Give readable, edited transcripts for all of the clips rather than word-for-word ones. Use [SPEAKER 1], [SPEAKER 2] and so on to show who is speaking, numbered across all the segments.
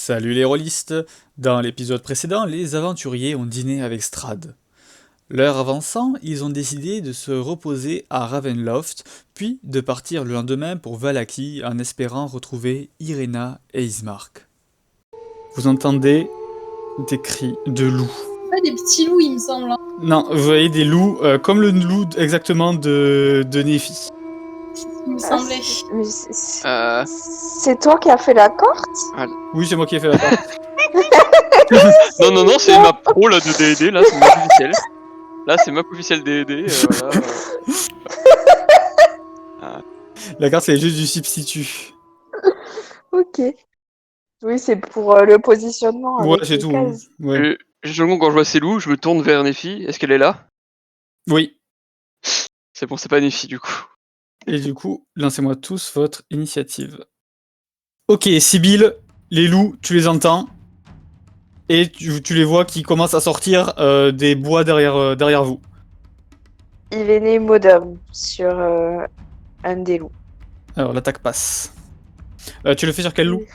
[SPEAKER 1] Salut les rôlistes! Dans l'épisode précédent, les aventuriers ont dîné avec Strahd. L'heure avançant, ils ont décidé de se reposer à Ravenloft, puis de partir le lendemain pour Vallaki en espérant retrouver Iréna et Ismark. Vous entendez des cris de loups.
[SPEAKER 2] Pas des petits loups, il me semble. Hein.
[SPEAKER 1] Non, vous voyez des loups comme le loup exactement de Néphi.
[SPEAKER 2] Il me semblait.
[SPEAKER 3] C'est toi qui as fait la carte?
[SPEAKER 1] Oui, c'est moi qui ai fait la carte.
[SPEAKER 4] Non, c'est ma pro là de D&D, là c'est ma officielle. Là c'est ma officielle D&D, voilà.
[SPEAKER 1] La carte c'est juste du substitut.
[SPEAKER 3] Ok. Oui, c'est pour le positionnement.
[SPEAKER 1] Ouais,
[SPEAKER 3] avec
[SPEAKER 1] c'est
[SPEAKER 3] les
[SPEAKER 1] tout.
[SPEAKER 3] cases.
[SPEAKER 1] Ouais.
[SPEAKER 4] Quand je vois ces loups, je me tourne vers Nephi. Est-ce qu'elle est là?
[SPEAKER 1] Oui.
[SPEAKER 4] C'est bon, c'est pas Nephi du coup.
[SPEAKER 1] Et du coup, lancez-moi tous votre initiative. Ok, Sibylle, les loups, tu les entends. Et tu les vois qui commencent à sortir des bois derrière vous.
[SPEAKER 3] Il est né Modum sur un des loups.
[SPEAKER 1] Alors, l'attaque passe. Tu le fais sur quel loup?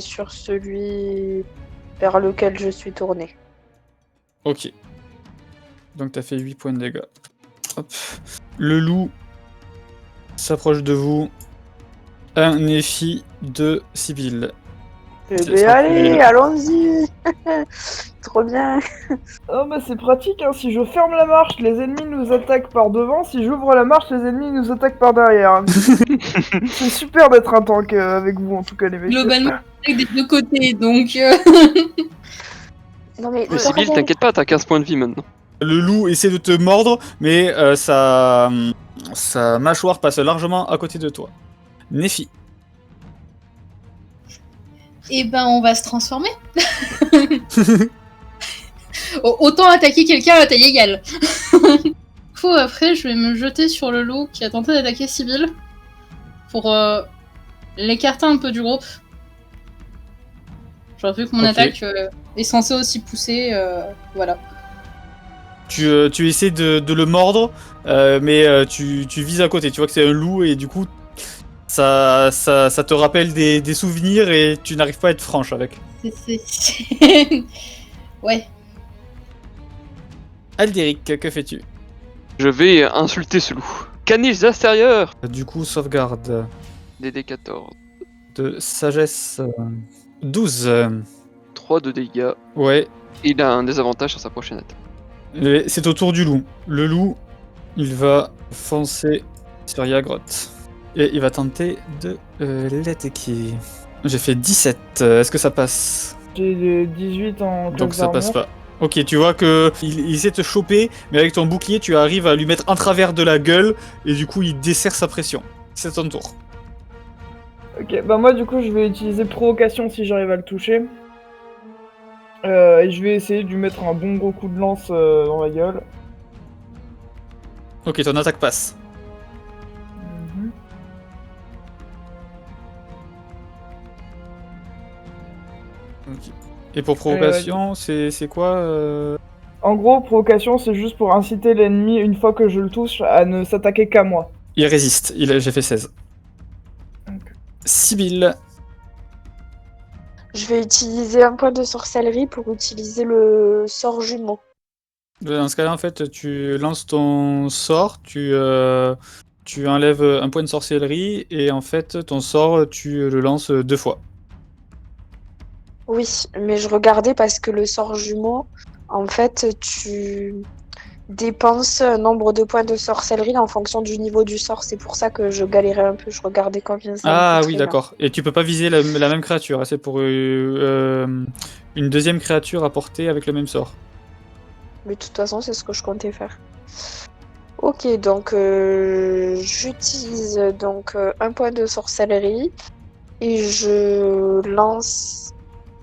[SPEAKER 3] Sur celui vers lequel je suis tournée.
[SPEAKER 1] Ok. Donc t'as fait 8 points de dégâts. Hop. Le loup s'approche de vous. 1 Néphi, 2 Sibylle.
[SPEAKER 3] Allez, allons-y. Trop bien.
[SPEAKER 5] Oh bah c'est pratique, hein. Si je ferme la marche, les ennemis nous attaquent par devant. Si j'ouvre la marche, les ennemis nous attaquent par derrière. C'est super d'être un tank avec vous, en tout cas, les mecs.
[SPEAKER 2] Globalement, avec des deux côtés, donc...
[SPEAKER 3] Non mais
[SPEAKER 4] Sibylle, t'inquiète pas, t'as 15 points de vie maintenant.
[SPEAKER 1] Le loup essaie de te mordre, mais sa mâchoire passe largement à côté de toi. Néphi.
[SPEAKER 2] Eh ben, on va se transformer. Autant attaquer quelqu'un à taille égale. Du coup, après, je vais me jeter sur le loup qui a tenté d'attaquer Sibylle pour l'écarter un peu du groupe. J'aurais vu que mon attaque est censée aussi pousser, voilà.
[SPEAKER 1] Tu essaies de le mordre, mais tu vises à côté. Tu vois que c'est un loup et du coup, ça te rappelle des souvenirs et tu n'arrives pas à être franche avec.
[SPEAKER 2] Ouais.
[SPEAKER 1] Aldéric, que fais-tu?
[SPEAKER 4] Je vais insulter ce loup. Caniche extérieur.
[SPEAKER 1] Du coup, sauvegarde
[SPEAKER 4] DD 14.
[SPEAKER 1] de sagesse 12.
[SPEAKER 4] 3 de dégâts.
[SPEAKER 1] Ouais,
[SPEAKER 4] Il a un désavantage sur sa prochaine attaque.
[SPEAKER 1] c'est au tour du loup. Le loup, il va foncer sur Yagrot. Et il va tenter de l'attaquer. J'ai fait 17. Est-ce que ça passe?
[SPEAKER 5] J'ai 18 en
[SPEAKER 1] Donc
[SPEAKER 5] classe
[SPEAKER 1] ça passe
[SPEAKER 5] d'armure.
[SPEAKER 1] pas. Ok, tu vois que il essaie de te choper, mais avec ton bouclier, tu arrives à lui mettre en travers de la gueule, et du coup, il desserre sa pression. C'est ton tour.
[SPEAKER 5] Ok, bah moi du coup je vais utiliser provocation si j'arrive à le toucher. Et je vais essayer de lui mettre un bon gros coup de lance dans la gueule.
[SPEAKER 1] Ok, ton attaque passe. Ok. Et pour provocation, c'est quoi
[SPEAKER 5] En gros, provocation, c'est juste pour inciter l'ennemi, une fois que je le touche, à ne s'attaquer qu'à moi.
[SPEAKER 1] Il résiste, j'ai fait 16.
[SPEAKER 5] Ok.
[SPEAKER 1] Sibylle.
[SPEAKER 3] je vais utiliser un point de sorcellerie pour utiliser le sort jumeau.
[SPEAKER 1] Dans ce cas-là, en fait, tu lances ton sort, tu enlèves un point de sorcellerie, et en fait, ton sort, tu le lances 2 fois.
[SPEAKER 3] Oui, mais je regardais parce que le sort jumeau, en fait, tu dépenses un nombre de points de sorcellerie en fonction du niveau du sort. C'est pour ça que je galérais un peu. Je regardais combien ça me
[SPEAKER 1] Ah
[SPEAKER 3] coûterait,
[SPEAKER 1] oui,
[SPEAKER 3] là.
[SPEAKER 1] d'accord. Et tu peux pas viser la même créature, hein, c'est pour une deuxième créature à portée avec le même sort.
[SPEAKER 3] Mais de toute façon, c'est ce que je comptais faire. Ok, donc j'utilise donc un point de sorcellerie et je lance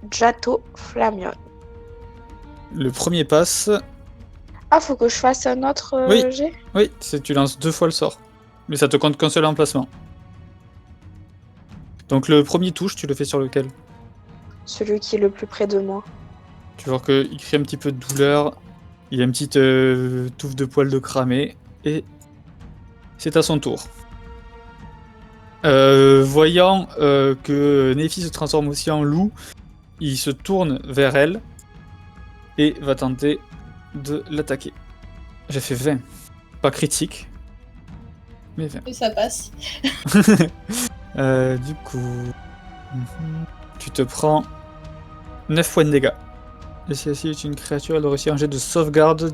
[SPEAKER 3] Jato Flamion.
[SPEAKER 1] Le premier passe.
[SPEAKER 3] Ah, faut que je fasse un autre
[SPEAKER 1] Oui.
[SPEAKER 3] jet?
[SPEAKER 1] Oui, tu lances 2 fois le sort. Mais ça te compte qu'un seul emplacement. Donc le premier touche, tu le fais sur lequel?
[SPEAKER 3] Celui qui est le plus près de moi.
[SPEAKER 1] Tu vois qu'il crie un petit peu de douleur. Il a une petite touffe de poils de cramé. Et c'est à son tour. Voyant que Nephi se transforme aussi en loup, il se tourne vers elle et va tenter de l'attaquer. J'ai fait 20. Pas critique, mais 20.
[SPEAKER 2] Et ça passe.
[SPEAKER 1] Du coup, tu te prends 9 points de dégâts. Et si celle-ci est une créature, elle doit réussir un jet de sauvegarde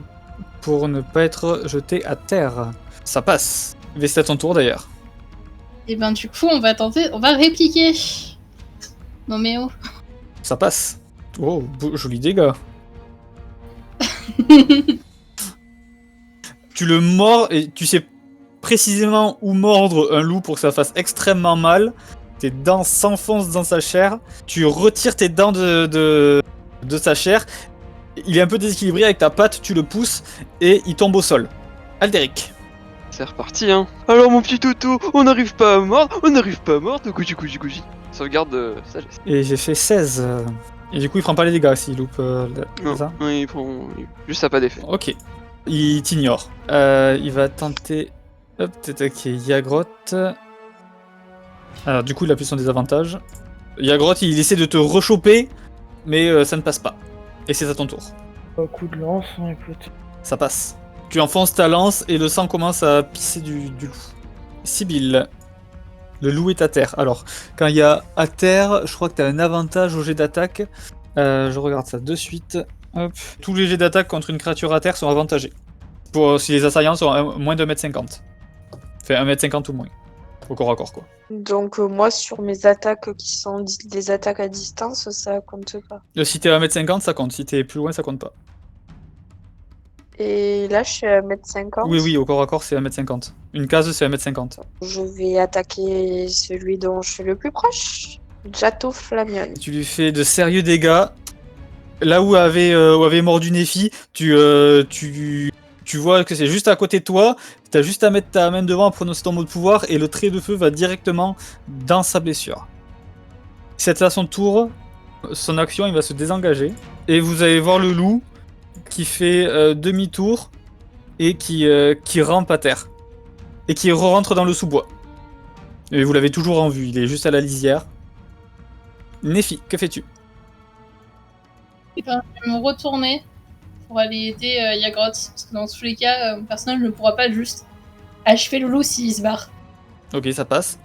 [SPEAKER 1] pour ne pas être jetée à terre. Ça passe. Mais c'est à ton tour d'ailleurs.
[SPEAKER 2] Et ben du coup, on va répliquer. Non mais oh.
[SPEAKER 1] Ça passe. Oh, joli dégât. Tu le mords et tu sais précisément où mordre un loup pour que ça fasse extrêmement mal. Tes dents s'enfoncent dans sa chair. Tu retires tes dents de sa chair. Il est un peu déséquilibré avec ta patte, tu le pousses et il tombe au sol. Aldéric.
[SPEAKER 4] C'est reparti, hein. Alors, mon petit Toto, on n'arrive pas à mordre, couchi. Sauvegarde de sagesse.
[SPEAKER 1] Et j'ai fait 16. Et du coup, il prend pas les dégâts s'il loupe.
[SPEAKER 4] Non,
[SPEAKER 1] ça
[SPEAKER 4] oui, il prend. Juste ça, pas d'effet.
[SPEAKER 1] Ok. Il t'ignore. Il va tenter d'attaquer Yagroth. Alors, du coup, il a plus son désavantage. Yagroth, il essaie de te rechoper, mais ça ne passe pas. Et c'est à ton tour.
[SPEAKER 5] Un coup de lance, écoute.
[SPEAKER 1] Ça passe. Tu enfonces ta lance et le sang commence à pisser du loup. Sibylle. Le loup est à terre. Alors, quand il y a à terre, je crois que tu as un avantage au jet d'attaque. Je regarde ça de suite. Hop. Tous les jets d'attaque contre une créature à terre sont avantagés. Si les assaillants sont moins de 1m50. Enfin, 1m50 ou moins. Au corps à corps, quoi.
[SPEAKER 3] Donc moi, sur mes attaques qui sont des attaques à distance, ça compte pas.
[SPEAKER 1] Si t'es à 1m50, ça compte. Si t'es plus loin, ça compte pas.
[SPEAKER 3] Et là, je suis à 1m50.
[SPEAKER 1] Oui, au corps à corps, c'est 1m50. Une case, c'est 1m50.
[SPEAKER 3] Je vais attaquer celui dont je suis le plus proche. Jato Flamion.
[SPEAKER 1] Tu lui fais de sérieux dégâts. Là où avait mordu Nephi, tu vois que c'est juste à côté de toi. T'as juste à mettre ta main devant, à prononcer ton mot de pouvoir, et le trait de feu va directement dans sa blessure. C'est à son tour. Son action, il va se désengager. Et vous allez voir le loup qui fait demi-tour et qui rampe à terre. Et qui rentre dans le sous-bois. Et vous l'avez toujours en vue, il est juste à la lisière. Nephi, que fais-tu?
[SPEAKER 2] Je vais me retourner pour aller aider Yagroth. Parce que dans tous les cas, mon personnage ne pourra pas juste achever le loup s'il se barre.
[SPEAKER 1] Ok, ça passe.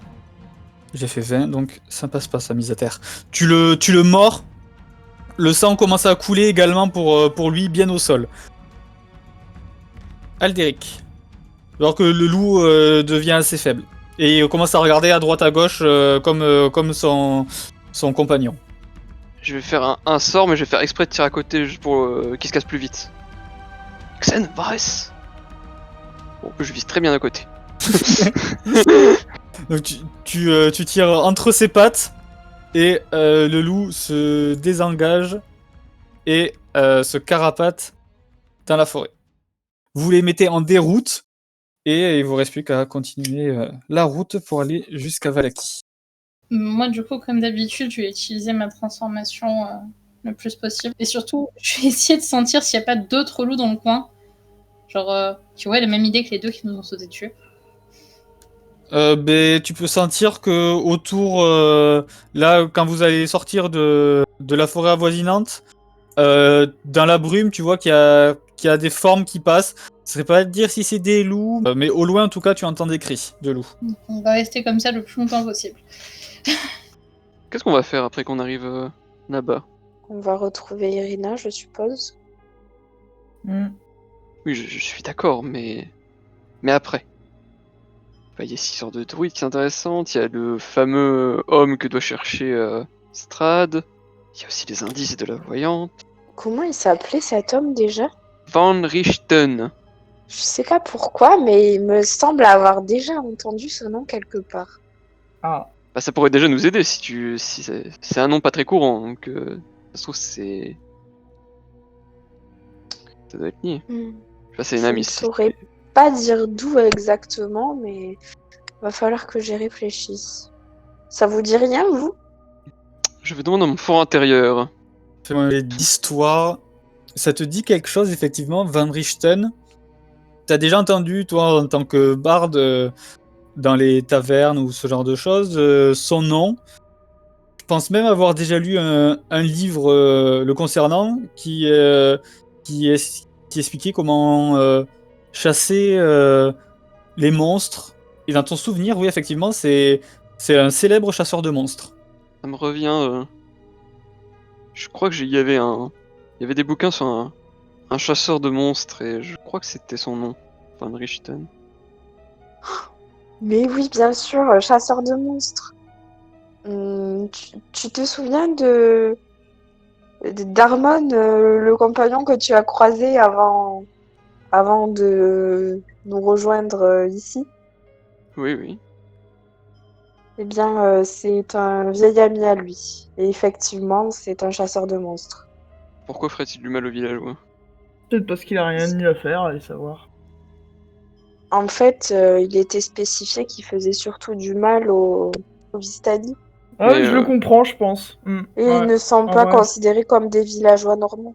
[SPEAKER 1] J'ai fait 20, donc ça passe pas sa mise à terre. Tu le mords. Le sang commence à couler également pour lui, bien au sol. Aldéric. Alors que le loup devient assez faible. Et il commence à regarder à droite à gauche comme son compagnon.
[SPEAKER 4] Je vais faire un sort, mais je vais faire exprès de tirer à côté juste pour qu'il se casse plus vite. Xen, Varès. Bon, je vise très bien à côté.
[SPEAKER 1] Donc tu tires entre ses pattes et le loup se désengage et se carapate dans la forêt. Vous les mettez en déroute et il vous reste plus qu'à continuer la route pour aller jusqu'à Vallaki.
[SPEAKER 2] Moi, du coup, comme d'habitude, je vais utiliser ma transformation le plus possible. Et surtout, je vais essayer de sentir s'il n'y a pas d'autres loups dans le coin. Genre, tu vois, la même idée que les deux qui nous ont sauté dessus.
[SPEAKER 1] Tu peux sentir que autour, là, quand vous allez sortir de la forêt avoisinante, dans la brume, tu vois qu'il y a des formes qui passent. Je ne saurais pas te dire si c'est des loups, mais au loin, en tout cas, tu entends des cris de loups.
[SPEAKER 2] On va rester comme ça le plus longtemps possible.
[SPEAKER 4] Qu'est-ce qu'on va faire après qu'on arrive là-bas?
[SPEAKER 3] On va retrouver Irina, je suppose.
[SPEAKER 4] Oui, je suis d'accord, mais après. Bah, il y a 6 sortes de druides qui sont intéressantes. Il y a le fameux homme que doit chercher Strad. Il y a aussi les indices de la voyante.
[SPEAKER 3] Comment il s'appelait cet homme déjà?
[SPEAKER 4] Van Richten.
[SPEAKER 3] Je sais pas pourquoi, mais il me semble avoir déjà entendu ce nom quelque part.
[SPEAKER 5] Ah.
[SPEAKER 4] Bah, ça pourrait déjà nous aider si c'est un nom pas très courant, donc ça se trouve c'est. Ça doit être nié. C'est une
[SPEAKER 3] Je
[SPEAKER 4] amie.
[SPEAKER 3] ne saurais pas dire d'où exactement, mais va falloir que j'y réfléchisse. Ça vous dit rien, vous?
[SPEAKER 4] Je vais demander à mon fort intérieur.
[SPEAKER 1] Fais-moi d'histoire. Ça te dit quelque chose, effectivement, Van Richten? T'as déjà entendu, toi, en tant que barde, dans les tavernes ou ce genre de choses. Son nom, je pense même avoir déjà lu un livre le concernant qui expliquait comment chasser les monstres. Et dans ton souvenir, oui, effectivement, c'est un célèbre chasseur de monstres.
[SPEAKER 4] Ça me revient. Je crois que il y avait des bouquins sur un chasseur de monstres et je crois que c'était son nom, Van Richten.
[SPEAKER 3] Mais oui, bien sûr, chasseur de monstres. Tu te souviens d'Armon, le compagnon que tu as croisé avant de nous rejoindre ici?
[SPEAKER 4] Oui, oui.
[SPEAKER 3] Eh bien, c'est un vieil ami à lui. Et effectivement, c'est un chasseur de monstres.
[SPEAKER 4] Pourquoi ferait-il du mal aux villageois?
[SPEAKER 5] Peut-être parce qu'il a rien de mieux à faire, allez savoir.
[SPEAKER 3] En fait, il était spécifié qu'il faisait surtout du mal aux Vistani.
[SPEAKER 5] Ah
[SPEAKER 4] Mais,
[SPEAKER 5] oui, je le comprends, je pense.
[SPEAKER 3] Et
[SPEAKER 5] Ouais.
[SPEAKER 3] ils ne sont
[SPEAKER 5] Ah
[SPEAKER 3] pas
[SPEAKER 5] ouais.
[SPEAKER 3] considérés comme des villageois normaux.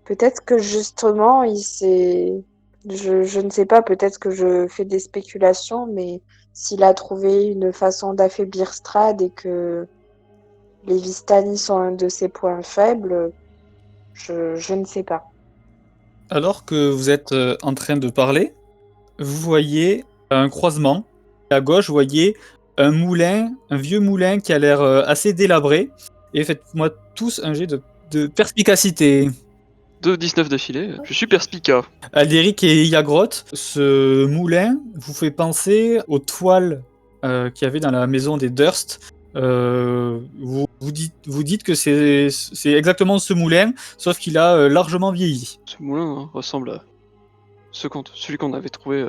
[SPEAKER 3] Peut-être que justement, il s'est... Je ne sais pas, peut-être que je fais des spéculations, mais s'il a trouvé une façon d'affaiblir Strahd et que les Vistani sont un de ses points faibles, je ne sais pas.
[SPEAKER 1] Alors que vous êtes en train de parler, vous voyez un croisement. À gauche, vous voyez un moulin, un vieux moulin qui a l'air assez délabré. Et faites-moi tous un jet de perspicacité.
[SPEAKER 4] 2-19 d'affilée, je suis perspicace.
[SPEAKER 1] Aldéric et Yagroth, ce moulin vous fait penser aux toiles qu'il y avait dans la maison des Durst. Vous dites que c'est exactement ce moulin, sauf qu'il a largement vieilli.
[SPEAKER 4] Ce moulin ressemble à celui qu'on avait trouvé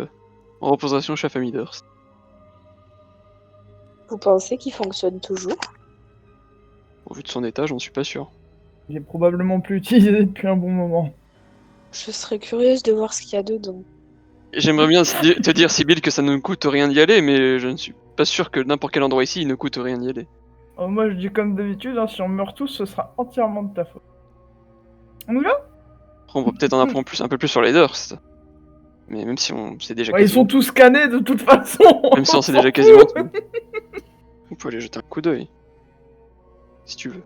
[SPEAKER 4] en représentation chez la famille Durst.
[SPEAKER 3] Vous pensez qu'il fonctionne toujours?
[SPEAKER 4] Au vu de son état, j'en suis pas sûr.
[SPEAKER 5] Il est probablement plus utilisé depuis un bon moment.
[SPEAKER 3] Je serais curieuse de voir ce qu'il y a dedans.
[SPEAKER 4] J'aimerais bien te dire, Sibyl, que ça ne coûte rien d'y aller, mais je ne suis pas sûr que n'importe quel endroit ici, il ne coûte rien d'y aller.
[SPEAKER 5] Oh, moi, je dis comme d'habitude, hein, si on meurt tous, ce sera entièrement de ta faute. On y va?
[SPEAKER 4] On va peut-être en apprendre un peu plus sur les Durst. Mais même si on sait déjà
[SPEAKER 5] Ouais, ils
[SPEAKER 4] quasiment
[SPEAKER 5] sont tous scannés de toute façon.
[SPEAKER 4] Même si on sait déjà quasiment tout. On peut aller jeter un coup d'œil. Si tu veux.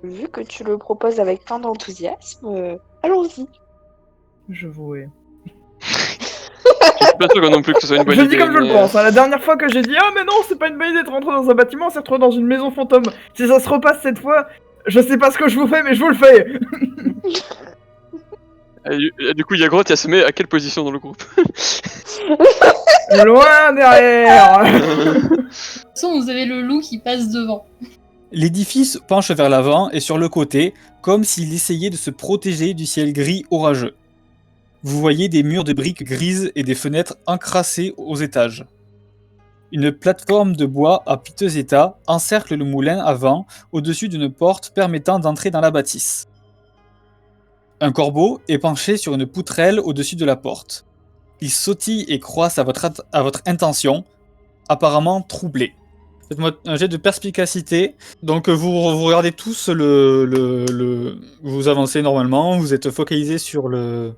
[SPEAKER 3] Vu que tu le proposes avec tant d'enthousiasme, allons-y.
[SPEAKER 5] Je vouais.
[SPEAKER 4] Je suis pas sûr non plus que ce soit une bonne
[SPEAKER 5] Je
[SPEAKER 4] idée.
[SPEAKER 5] dis comme je le
[SPEAKER 4] mais,
[SPEAKER 5] pense. Hein. La dernière fois que j'ai dit ah mais non c'est pas une bonne idée de rentrer dans un bâtiment, on s'est retrouvé dans une maison fantôme. Si ça se repasse cette fois, je sais pas ce que je vous fais mais je vous le fais.
[SPEAKER 4] Et du coup, Yagroth, il se met à quelle position dans le groupe?
[SPEAKER 5] Loin derrière.
[SPEAKER 2] De toute façon, vous avez le loup qui passe devant.
[SPEAKER 1] L'édifice penche vers l'avant et sur le côté, comme s'il essayait de se protéger du ciel gris orageux. Vous voyez des murs de briques grises et des fenêtres encrassées aux étages. Une plateforme de bois à piteux état encercle le moulin avant, au-dessus d'une porte permettant d'entrer dans la bâtisse. Un corbeau est penché sur une poutrelle au-dessus de la porte. Il sautille et croisse à votre intention, apparemment troublé. Faites-moi un jet de perspicacité. Donc vous regardez tous vous avancez normalement, vous êtes focalisé sur le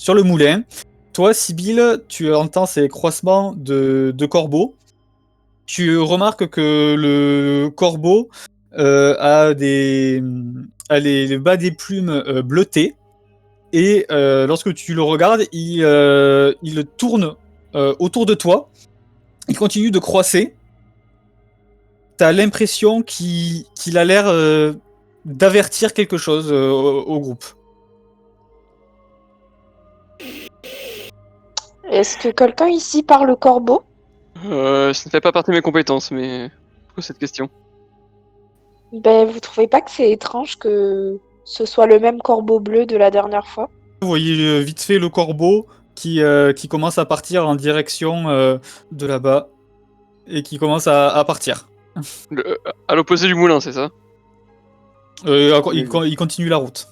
[SPEAKER 1] moulin. Toi, Sibyl, tu entends ces croissements de corbeaux. Tu remarques que le corbeau a les bas des plumes bleutées. Et lorsque tu le regardes, il tourne autour de toi. Il continue de croisser. T'as l'impression qu'il a l'air d'avertir quelque chose au groupe.
[SPEAKER 3] Est-ce que quelqu'un ici parle corbeau?
[SPEAKER 4] Ça ne fait pas partie de mes compétences, mais je pose cette question.
[SPEAKER 3] Ben, vous trouvez pas que c'est étrange que ce soit le même corbeau bleu de la dernière fois?
[SPEAKER 1] Vous voyez vite fait le corbeau qui commence à partir en direction de là-bas et qui commence à partir.
[SPEAKER 4] À l'opposé du moulin, c'est ça?
[SPEAKER 1] Il continue la route.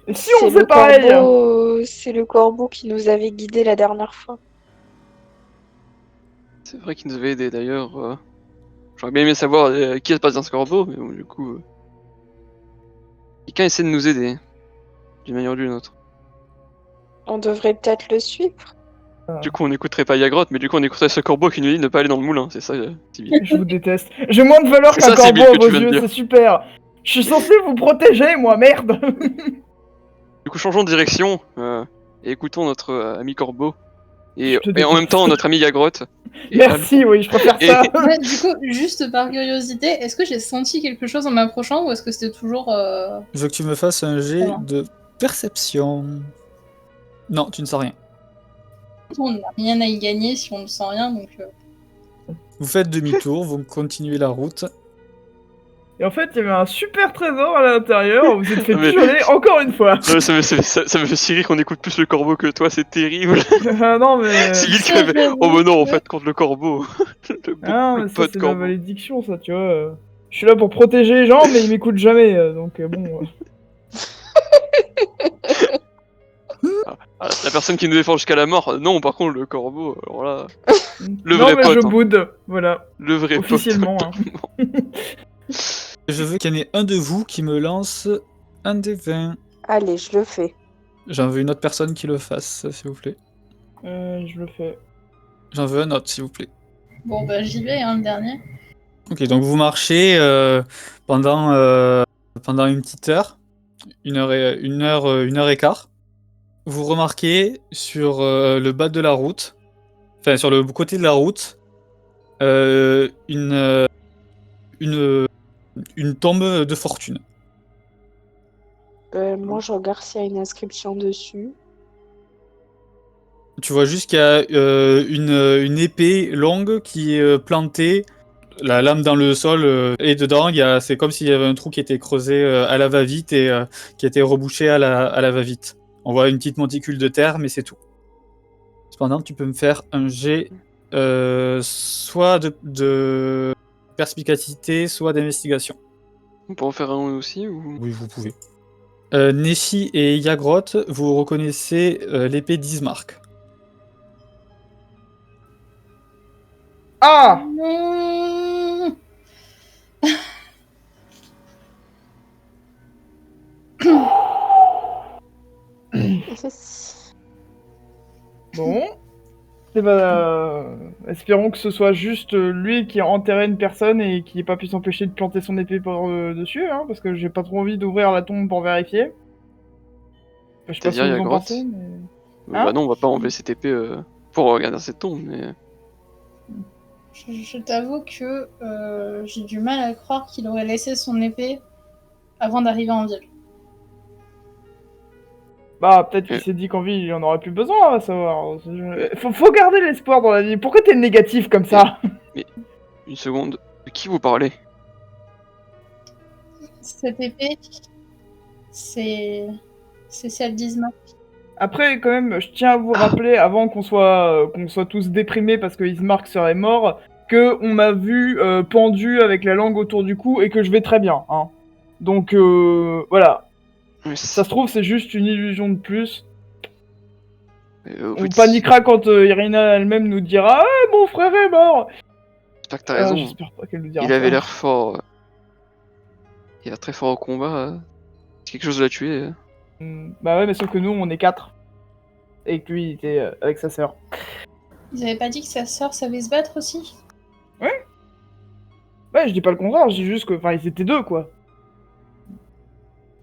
[SPEAKER 5] Et si on faisait pareil?
[SPEAKER 3] C'est le corbeau qui nous avait guidés la dernière fois.
[SPEAKER 4] C'est vrai qu'il nous avait aidé d'ailleurs. J'aurais bien aimé savoir qui se passe dans ce corbeau, mais bon, du coup. Quelqu'un essaie de nous aider, d'une manière ou d'une autre.
[SPEAKER 3] On devrait peut-être le suivre.
[SPEAKER 4] Du coup, on n'écouterait pas Yagrotte, mais du coup, on écouterait ce corbeau qui nous dit de ne pas aller dans le moulin. C'est ça, Tibi.
[SPEAKER 5] Je vous déteste. J'ai moins de valeur
[SPEAKER 4] C'est
[SPEAKER 5] qu'un
[SPEAKER 4] ça, Sybille,
[SPEAKER 5] corbeau à
[SPEAKER 4] que tu
[SPEAKER 5] vos
[SPEAKER 4] viens de
[SPEAKER 5] yeux,
[SPEAKER 4] dire.
[SPEAKER 5] c'est super. Je suis censé vous protéger, moi, merde.
[SPEAKER 4] Du coup, changeons de direction et écoutons notre ami corbeau. Et
[SPEAKER 5] Je te
[SPEAKER 4] en même
[SPEAKER 5] déteste.
[SPEAKER 4] temps, notre ami Yagrotte. Et
[SPEAKER 5] Merci, oui, je préfère
[SPEAKER 4] Et-
[SPEAKER 5] ça.
[SPEAKER 2] Ouais, du coup, juste par curiosité, est-ce que j'ai senti quelque chose en m'approchant ou est-ce que c'était toujours.
[SPEAKER 1] Je veux que tu me fasses un jet
[SPEAKER 2] Voilà.
[SPEAKER 1] de perception. Non, tu ne sens rien.
[SPEAKER 2] On n'a rien à y gagner si on ne sent rien, donc.
[SPEAKER 1] Vous faites demi-tour, vous continuez la route.
[SPEAKER 5] Et en fait, il y avait un super trésor à l'intérieur, vous êtes fait
[SPEAKER 4] Mais-
[SPEAKER 5] pigeonner encore une fois.
[SPEAKER 4] Non, ça me fait si rire qu'on écoute plus le corbeau que toi, c'est terrible.
[SPEAKER 5] Ah non, mais...
[SPEAKER 4] Sybille qui
[SPEAKER 2] ça,
[SPEAKER 4] fait
[SPEAKER 2] j'avoue
[SPEAKER 4] oh mais non, en
[SPEAKER 2] que-
[SPEAKER 4] fait, contre le corbeau.
[SPEAKER 5] Ah,
[SPEAKER 4] le
[SPEAKER 5] mais ça,
[SPEAKER 4] pote
[SPEAKER 5] c'est de la
[SPEAKER 4] corbeau.
[SPEAKER 5] malédiction, ça, tu vois. Je suis là pour protéger les gens, mais ils m'écoutent jamais, donc bon...
[SPEAKER 4] Ah, la personne qui nous défend jusqu'à la mort, non, par contre, le corbeau, alors là, Le
[SPEAKER 5] non,
[SPEAKER 4] vrai
[SPEAKER 5] mais
[SPEAKER 4] pote,
[SPEAKER 5] je
[SPEAKER 4] hein.
[SPEAKER 5] boude, voilà,
[SPEAKER 4] le vrai
[SPEAKER 5] officiellement.
[SPEAKER 4] pote.
[SPEAKER 5] Hein.
[SPEAKER 1] Je veux qu'il y en ait un de vous qui me lance un des 20.
[SPEAKER 3] Allez, je le fais.
[SPEAKER 1] J'en veux une autre personne qui le fasse, s'il vous plaît.
[SPEAKER 5] Je le fais.
[SPEAKER 1] J'en veux un autre, s'il vous plaît.
[SPEAKER 2] Bon, bah j'y vais, hein, le dernier.
[SPEAKER 1] Ok, donc vous marchez pendant une petite heure, une heure et quart. Vous remarquez sur le bas de la route, enfin sur le côté de la route, une tombe de fortune.
[SPEAKER 3] Moi, je regarde s'il y a une inscription dessus.
[SPEAKER 1] Tu vois juste qu'il y a une épée longue qui est plantée, la lame dans le sol, et dedans, c'est comme s'il y avait un trou qui était creusé à la va-vite et qui était rebouché à la va-vite. On voit une petite monticule de terre, mais c'est tout. Cependant, tu peux me faire un jet soit de perspicacité, soit d'investigation.
[SPEAKER 4] On peut en faire un aussi ou...
[SPEAKER 1] Oui, vous pouvez. Nefi et Yagrotte, vous reconnaissez l'épée d'Ismark.
[SPEAKER 5] Ah
[SPEAKER 2] Non.
[SPEAKER 5] Bon. Eh ben, espérons que ce soit juste lui qui a enterré une personne et qui n'ait pas pu s'empêcher de planter son épée par dessus, hein, parce que j'ai pas trop envie d'ouvrir la tombe pour vérifier. Enfin, je sais pas ce
[SPEAKER 4] C'est-à-dire,
[SPEAKER 5] que vous en
[SPEAKER 4] Yagrotte
[SPEAKER 5] pensez, mais...
[SPEAKER 4] Bah
[SPEAKER 5] Hein
[SPEAKER 4] non, on va pas enlever cette épée pour regarder cette tombe, mais...
[SPEAKER 2] Je t'avoue que j'ai du mal à croire qu'il aurait laissé son épée avant d'arriver en ville.
[SPEAKER 5] Bah, peut-être qu'il s'est dit qu'en ville, il en aurait plus besoin, à savoir. Faut garder l'espoir dans la vie. Pourquoi t'es négatif comme ça?
[SPEAKER 4] Une seconde, de qui vous parlez?
[SPEAKER 2] Cette épée, c'est celle d'Isma.
[SPEAKER 5] Après, quand même, je tiens à vous rappeler, avant qu'on soit tous déprimés parce que Ismark serait mort, que on m'a vu pendu avec la langue autour du cou et que je vais très bien, hein. Donc, voilà.
[SPEAKER 4] Mais
[SPEAKER 5] Ça se trouve, c'est juste une illusion de plus.
[SPEAKER 4] vous
[SPEAKER 5] On
[SPEAKER 4] dites-
[SPEAKER 5] paniquera quand Irina elle-même nous dira « Ah, mon frère est mort !»
[SPEAKER 4] J'espère que t'as raison.
[SPEAKER 5] J'espère pas qu'elle nous dira
[SPEAKER 4] Il avait
[SPEAKER 5] ça.
[SPEAKER 4] l'air fort. Il a l'air très fort au combat. Si quelque chose l'a tué.
[SPEAKER 5] Bah ouais, mais sauf que nous, on est 4. Et que lui, il était avec sa sœur.
[SPEAKER 2] Ils avaient pas dit que sa sœur savait se battre aussi?
[SPEAKER 5] Ouais, je dis pas le contraire, je dis juste que... Enfin, ils étaient 2, quoi.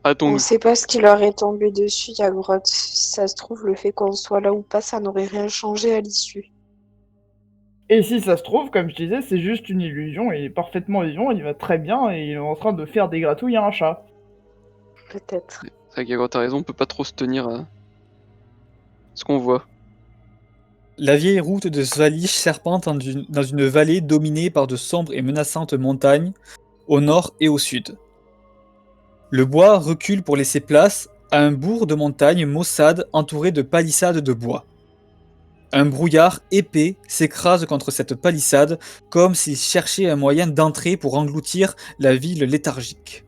[SPEAKER 3] On
[SPEAKER 4] Attends,
[SPEAKER 3] sait pas ce qui leur est tombé dessus, Yagrotte. Si ça se trouve, le fait qu'on soit là ou pas, ça n'aurait rien changé à l'issue.
[SPEAKER 5] Et si ça se trouve, comme je disais, c'est juste une illusion, il est parfaitement vivant, il va très bien, et il est en train de faire des gratouilles à un chat.
[SPEAKER 3] Peut-être.
[SPEAKER 4] c'est vrai qu'Yagrotte a raison, on peut pas trop se tenir à ce qu'on voit.
[SPEAKER 1] La vieille route de Svalish serpente dans une vallée dominée par de sombres et menaçantes montagnes, au nord et au sud. Le bois recule pour laisser place à un bourg de montagne maussade entouré de palissades de bois. Un brouillard épais s'écrase contre cette palissade comme s'il cherchait un moyen d'entrer pour engloutir la ville léthargique.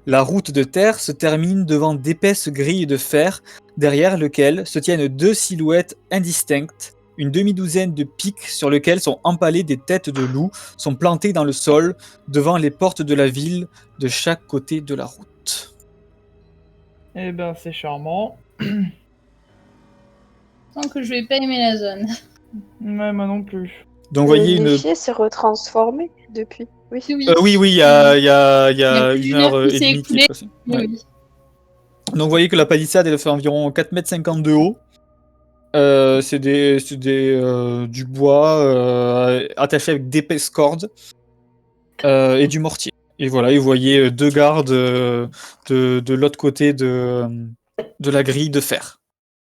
[SPEAKER 1] La route de terre se termine devant d'épaisses grilles de fer, derrière lesquelles se tiennent 2 silhouettes indistinctes. Une demi-douzaine de pics sur lesquels sont empalées des têtes de loups sont plantées dans le sol devant les portes de la ville de chaque côté de la route.
[SPEAKER 5] Eh ben, c'est charmant.
[SPEAKER 2] Tant que je vais pas aimer la zone.
[SPEAKER 5] Ouais, moi non plus.
[SPEAKER 1] Donc, vous voyez
[SPEAKER 3] Les
[SPEAKER 1] une.
[SPEAKER 3] filles s'est retransformée depuis. Oui.
[SPEAKER 2] Oui,
[SPEAKER 1] Oui, il y a
[SPEAKER 2] plus
[SPEAKER 1] 1 heure
[SPEAKER 2] d'une heure qui
[SPEAKER 1] et
[SPEAKER 2] s'est
[SPEAKER 1] demie qui est
[SPEAKER 2] écoulée.
[SPEAKER 1] passée.
[SPEAKER 2] Oui,
[SPEAKER 1] Ouais.
[SPEAKER 2] oui.
[SPEAKER 1] Donc, vous voyez que la palissade, elle fait environ 4,50 m de haut. C'est du bois attaché avec d'épaisses cordes et du mortier. Et voilà, et vous voyez 2 gardes de l'autre côté de la grille de fer.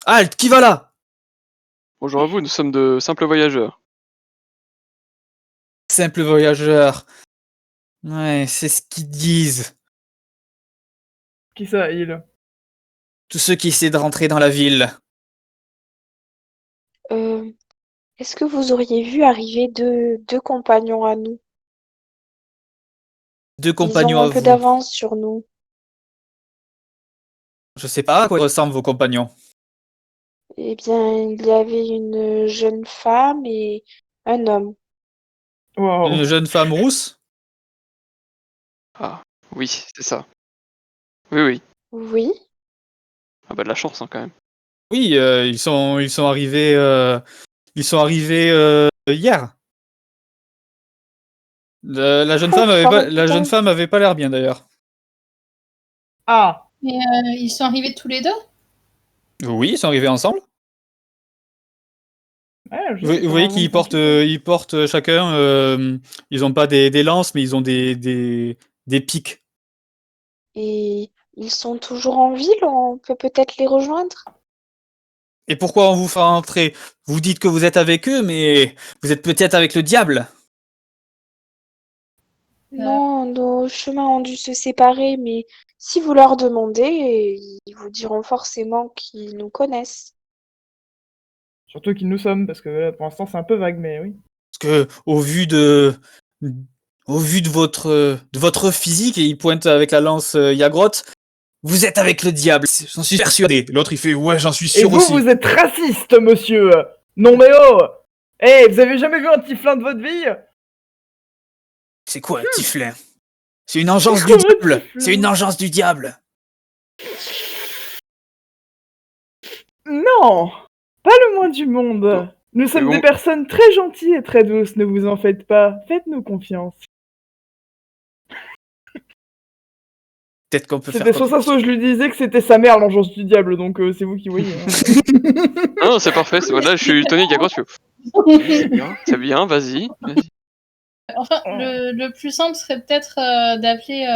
[SPEAKER 1] Halt, qui va là?
[SPEAKER 4] Bonjour à vous, nous sommes de simples voyageurs.
[SPEAKER 1] Simple voyageur. Ouais, c'est ce qu'ils disent.
[SPEAKER 5] Qui ça, il?
[SPEAKER 1] Tous ceux qui essaient de rentrer dans la ville.
[SPEAKER 3] Euh, Est-ce que vous auriez vu arriver deux compagnons à nous?
[SPEAKER 1] 2
[SPEAKER 3] Ils
[SPEAKER 1] compagnons
[SPEAKER 3] ont
[SPEAKER 1] à
[SPEAKER 3] un peu
[SPEAKER 1] vous.
[SPEAKER 3] d'avance sur nous.
[SPEAKER 1] Je sais pas à quoi ressemblent vos compagnons.
[SPEAKER 3] Eh bien, il y avait une jeune femme et un homme.
[SPEAKER 5] Waouh.
[SPEAKER 1] Une jeune femme rousse?
[SPEAKER 4] Ah, oui, c'est ça. Oui, oui.
[SPEAKER 3] Oui,
[SPEAKER 4] Ah bah de la chance, hein, quand même.
[SPEAKER 1] Oui, ils sont arrivés hier. La jeune femme avait pas, la jeune femme avait pas l'air bien d'ailleurs.
[SPEAKER 5] Ah.
[SPEAKER 2] Mais ils sont arrivés tous les deux?
[SPEAKER 1] Oui, ils sont arrivés ensemble.
[SPEAKER 5] Ouais, je
[SPEAKER 1] Vous,
[SPEAKER 5] sais
[SPEAKER 1] vous
[SPEAKER 5] pas
[SPEAKER 1] voyez
[SPEAKER 5] vraiment
[SPEAKER 1] qu'ils portent,
[SPEAKER 5] compliqué.
[SPEAKER 1] ils portent chacun. Ils ont pas des lances, mais ils ont des pics.
[SPEAKER 3] et ils sont toujours en ville, on peut peut-être les rejoindre?
[SPEAKER 1] Et pourquoi on vous fait entrer? Vous dites que vous êtes avec eux, mais vous êtes peut-être avec le diable.
[SPEAKER 3] Non, nos chemins ont dû se séparer, mais si vous leur demandez, ils vous diront forcément qu'ils nous connaissent.
[SPEAKER 5] Surtout qui nous sommes, parce que là, pour l'instant, c'est un peu vague, mais oui.
[SPEAKER 1] Parce que au vu de votre physique, et il pointe avec la lance Yagrot, vous êtes avec le diable. J'en suis persuadé. L'autre il fait ouais, j'en suis
[SPEAKER 5] Et
[SPEAKER 1] sûr
[SPEAKER 5] vous,
[SPEAKER 1] aussi.
[SPEAKER 5] vous êtes raciste, monsieur. Non mais oh. Eh, vous avez jamais vu un tieflin de votre vie?
[SPEAKER 1] C'est quoi un tieflin? C'est une engeance
[SPEAKER 5] C'est
[SPEAKER 1] du
[SPEAKER 5] quoi un
[SPEAKER 1] diable.
[SPEAKER 5] tieflin?
[SPEAKER 1] C'est une engeance du diable.
[SPEAKER 5] Non, pas le moins du monde.
[SPEAKER 4] Bon.
[SPEAKER 5] Nous sommes
[SPEAKER 4] bon.
[SPEAKER 5] des personnes très gentilles et très douces, ne vous en faites pas. Faites-nous confiance.
[SPEAKER 1] Peut-être qu'on peut faire
[SPEAKER 5] C'était soit ça, soit je lui disais que c'était sa mère, l'engeance du diable, donc c'est vous qui voyez. Hein.
[SPEAKER 4] Non, c'est parfait, c'est voilà, je suis Tony Gagros, c'est bien, vas-y.
[SPEAKER 2] Enfin, le plus simple serait peut-être d'appeler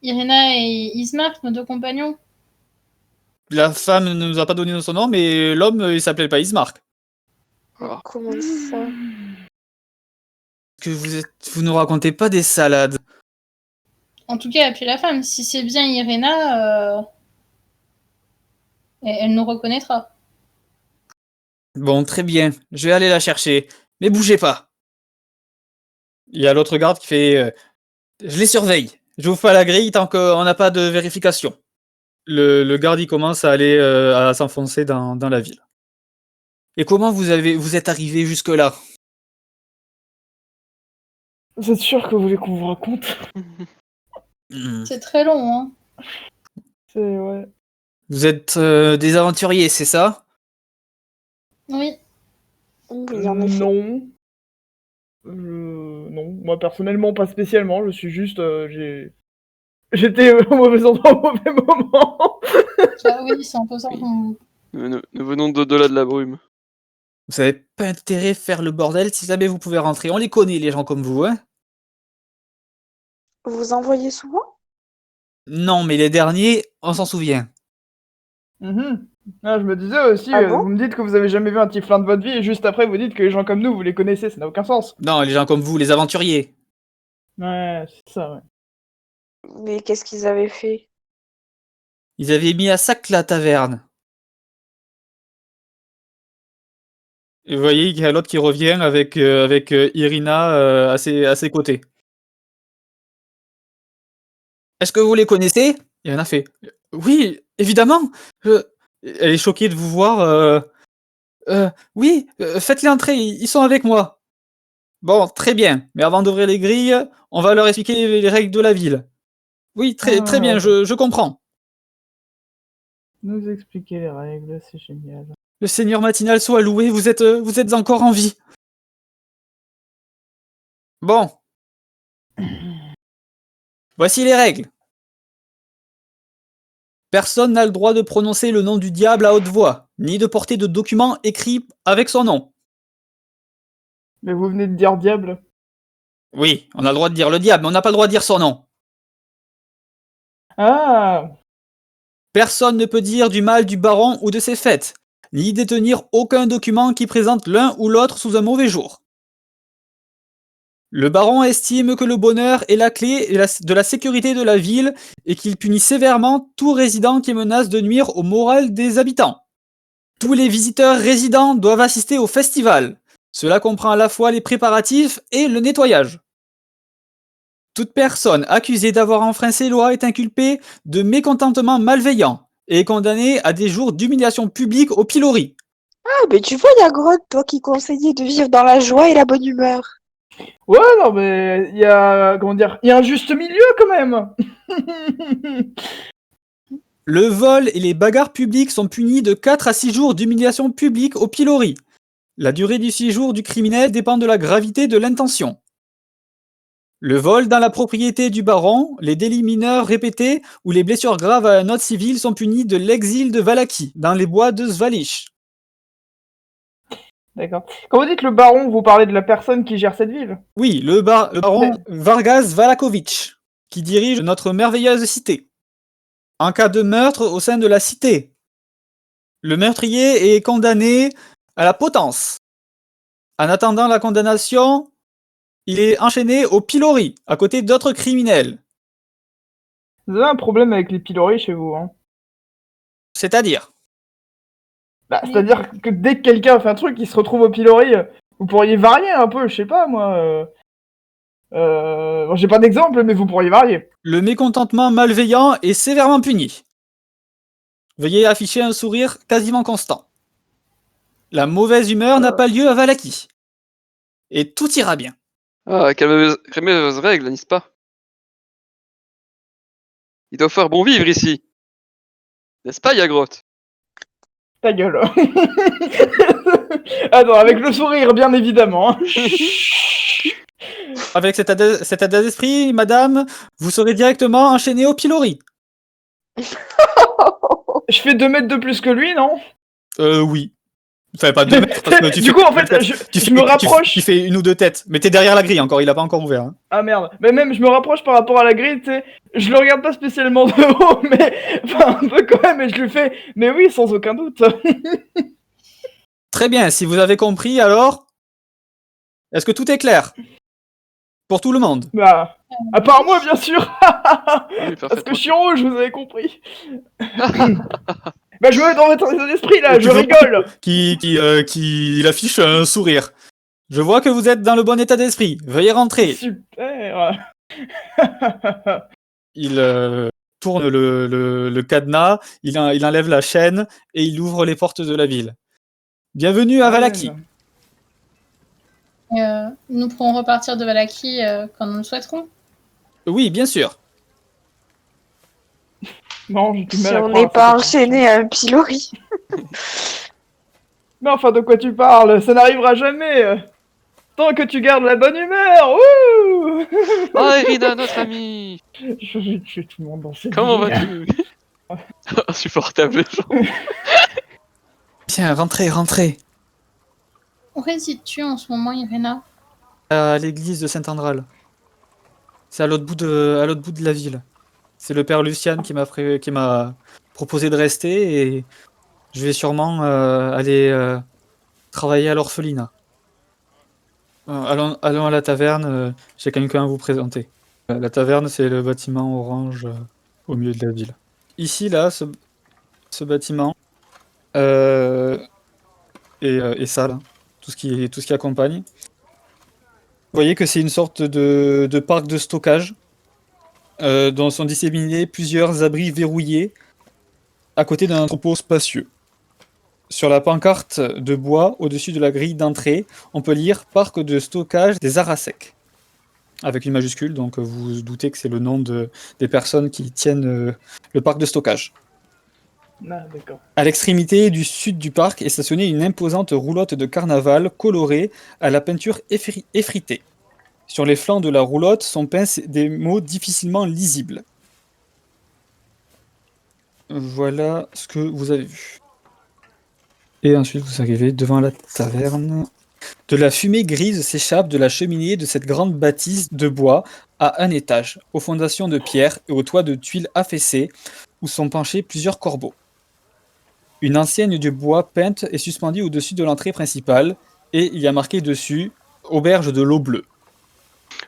[SPEAKER 2] Irina et Ismark, nos deux compagnons.
[SPEAKER 1] La femme ne nous a pas donné son nom, mais l'homme il s'appelait pas Ismark.
[SPEAKER 4] Ah.
[SPEAKER 3] Comment ça?
[SPEAKER 1] Que vous nous racontez pas des salades.
[SPEAKER 2] En tout cas, appeler la femme. Si c'est bien Irina, elle nous reconnaîtra.
[SPEAKER 1] Bon, très bien. Je vais aller la chercher. Mais bougez pas. Il y a l'autre garde qui fait je les surveille. J'ouvre pas la grille tant qu'on n'a pas de vérification. Le garde il commence à aller à s'enfoncer dans la ville. Et comment vous êtes arrivé jusque là?
[SPEAKER 5] Vous êtes sûr que vous voulez qu'on vous raconte?
[SPEAKER 2] C'est très long, hein.
[SPEAKER 5] C'est ouais.
[SPEAKER 1] Vous êtes des aventuriers, c'est ça?
[SPEAKER 2] Oui.
[SPEAKER 3] Oui, en effet.
[SPEAKER 5] Non. Non, moi personnellement pas spécialement, je suis juste j'étais au mauvais endroit au mauvais moment.
[SPEAKER 2] Ah oui, c'est un peu ça.
[SPEAKER 4] Oui. Nous venons d'au-delà de la brume.
[SPEAKER 1] Vous avez pas intérêt à faire le bordel, si jamais vous pouvez rentrer. On les connaît, les gens comme vous, hein?
[SPEAKER 3] Vous en voyez souvent?
[SPEAKER 1] Non, mais les derniers, on s'en souvient.
[SPEAKER 5] Ah, je me disais aussi,
[SPEAKER 3] Ah bon?
[SPEAKER 5] vous me dites que vous avez jamais vu un tieflin de votre vie et juste après vous dites que les gens comme nous vous les connaissez, ça n'a aucun sens.
[SPEAKER 1] Non, les gens comme vous, les aventuriers.
[SPEAKER 5] Ouais, c'est ça, ouais.
[SPEAKER 3] Mais qu'est-ce qu'ils avaient fait?
[SPEAKER 1] Ils avaient mis à sac la taverne. Et vous voyez qu'il y a l'autre qui revient avec Irina à ses côtés. Est-ce que vous les connaissez? Il en a fait. Oui, évidemment. Elle est choquée de vous voir. Oui, faites-les entrer, ils sont avec moi. Bon, très bien. Mais avant d'ouvrir les grilles, on va leur expliquer les règles de la ville. Oui, très bien, je comprends.
[SPEAKER 5] Nous expliquer les règles, c'est génial.
[SPEAKER 1] Le Seigneur matinal soit loué, vous êtes encore en vie. Bon. Voici les règles. Personne n'a le droit de prononcer le nom du diable à haute voix, ni de porter de documents écrits avec son nom.
[SPEAKER 5] Mais vous venez de dire diable.
[SPEAKER 1] Oui, on a le droit de dire le diable, mais on n'a pas le droit de dire son nom.
[SPEAKER 5] Ah,
[SPEAKER 1] Personne ne peut dire du mal du baron ou de ses fêtes, ni détenir aucun document qui présente l'un ou l'autre sous un mauvais jour. Le baron estime que le bonheur est la clé de la sécurité de la ville et qu'il punit sévèrement tout résident qui menace de nuire au moral des habitants. Tous les visiteurs résidents doivent assister au festival. Cela comprend à la fois les préparatifs et le nettoyage. Toute personne accusée d'avoir enfreint ces lois est inculpée de mécontentement malveillant et est condamnée à des jours d'humiliation publique au pilori.
[SPEAKER 3] Ah, mais tu vois, Yagrod, toi qui conseillais de vivre dans la joie et la bonne humeur.
[SPEAKER 5] ouais, non, mais il y a, comment dire, il y a un juste milieu quand même.
[SPEAKER 1] Le vol et les bagarres publiques sont punis de 4 à 6 jours d'humiliation publique au pilori. La durée du séjour du criminel dépend de la gravité de l'intention. Le vol dans la propriété du baron, les délits mineurs répétés ou les blessures graves à un autre civil sont punis de l'exil de Valaki, dans les bois de Svalish.
[SPEAKER 5] D'accord. Quand vous dites le baron, vous parlez de la personne qui gère cette ville.
[SPEAKER 1] Oui, le baron Vargas Valakovic, qui dirige notre merveilleuse cité. En cas de meurtre au sein de la cité, le meurtrier est condamné à la potence. En attendant la condamnation, il est enchaîné au pilori, à côté d'autres criminels.
[SPEAKER 5] Vous avez un problème avec les piloris chez vous, hein.
[SPEAKER 1] C'est-à-dire,
[SPEAKER 5] Bah, c'est-à-dire que dès que quelqu'un fait un truc, il se retrouve au pilori, vous pourriez varier un peu, je sais pas moi. Bon, j'ai pas d'exemple, mais vous pourriez varier.
[SPEAKER 1] le mécontentement malveillant est sévèrement puni. Veuillez afficher un sourire quasiment constant. La mauvaise humeur n'a pas lieu à Valaki. Et tout ira bien.
[SPEAKER 4] Ah, quelle mauvaise règle, n'est-ce pas? Il doit faire bon vivre ici. N'est-ce pas, Yagrot?
[SPEAKER 5] Ta gueule. Attends, avec le sourire, bien évidemment.
[SPEAKER 1] Avec cet état d'esprit, madame, vous serez directement enchaîné au pilori.
[SPEAKER 5] Je fais 2 mètres de plus que lui, non?
[SPEAKER 1] Oui. Enfin, pas 2 mètres, parce que tu
[SPEAKER 5] Du
[SPEAKER 1] fais...
[SPEAKER 5] coup, en fait, je me rapproche.
[SPEAKER 1] Tu fais une ou deux têtes, mais t'es derrière la grille encore, il a pas encore ouvert. Hein.
[SPEAKER 5] Ah merde. Mais même, je me rapproche par rapport à la grille, tu sais. Je le regarde pas spécialement de haut, mais... Enfin, un peu quand même, et je lui fais... Mais oui, sans aucun doute.
[SPEAKER 1] Très bien, si vous avez compris, alors... Est-ce que tout est clair? Pour tout le monde?
[SPEAKER 5] Bah... À part moi, bien sûr.
[SPEAKER 4] Oui,
[SPEAKER 5] Parce que
[SPEAKER 4] parfaitement.
[SPEAKER 5] je suis en haut, je vous avais compris. Bah, je me mets dans votre état d'esprit, là,
[SPEAKER 1] Tu
[SPEAKER 5] je
[SPEAKER 1] veux
[SPEAKER 5] rigole.
[SPEAKER 1] Qui affiche un sourire. Je vois que vous êtes dans le bon état d'esprit. Veuillez rentrer.
[SPEAKER 5] Super.
[SPEAKER 1] Il tourne le cadenas, il enlève la chaîne et il ouvre les portes de la ville. Bienvenue à Valaki.
[SPEAKER 2] Nous pourrons repartir de Valaki quand nous le souhaiterons.
[SPEAKER 1] Oui, bien sûr.
[SPEAKER 5] Non, j'ai du
[SPEAKER 3] Si
[SPEAKER 5] mal à
[SPEAKER 3] on
[SPEAKER 5] croire
[SPEAKER 3] n'est
[SPEAKER 5] à
[SPEAKER 3] pas
[SPEAKER 5] cette
[SPEAKER 3] enchaîné à un pilori.
[SPEAKER 5] Mais enfin, de quoi tu parles? Ça n'arrivera jamais. Tant que tu gardes la bonne humeur. Ouh.
[SPEAKER 4] Ah, Irina, notre ami!
[SPEAKER 5] Je vais tuer tout le monde dans cette
[SPEAKER 4] Comment
[SPEAKER 5] ville.
[SPEAKER 4] vas-tu? Insupportable, les gens.
[SPEAKER 1] Tiens, rentrez.
[SPEAKER 2] Où résides-tu en ce moment, Irena?
[SPEAKER 1] À l'église de Saint-Andral. C'est à l'autre bout de la ville. C'est le père Lucien qui m'a proposé de rester et je vais sûrement aller travailler à l'orphelinat. Allons à la taverne, j'ai quelqu'un à vous présenter. La taverne, c'est le bâtiment orange au milieu de la ville. Ici, là, ce bâtiment et ça, là, tout ce qui accompagne. Vous voyez que c'est une sorte de parc de stockage dont sont disséminés plusieurs abris verrouillés à côté d'un entrepôt spacieux. Sur la pancarte de bois au-dessus de la grille d'entrée, on peut lire « Parc de stockage des Arasek » avec une majuscule, donc vous vous doutez que c'est le nom des personnes qui tiennent le parc de stockage.
[SPEAKER 5] Ah, d'accord.
[SPEAKER 1] À l'extrémité du sud du parc est stationnée une imposante roulotte de carnaval colorée à la peinture effritée. Sur les flancs de la roulotte sont peints des mots difficilement lisibles. Voilà ce que vous avez vu. Et ensuite, vous arrivez devant la taverne. De la fumée grise s'échappe de la cheminée de cette grande bâtisse de bois à un étage, aux fondations de pierre et aux toits de tuiles affaissées, où sont penchés plusieurs corbeaux. Une enseigne de bois peinte est suspendue au-dessus de l'entrée principale, et il y a marqué dessus « Auberge de l'eau bleue ».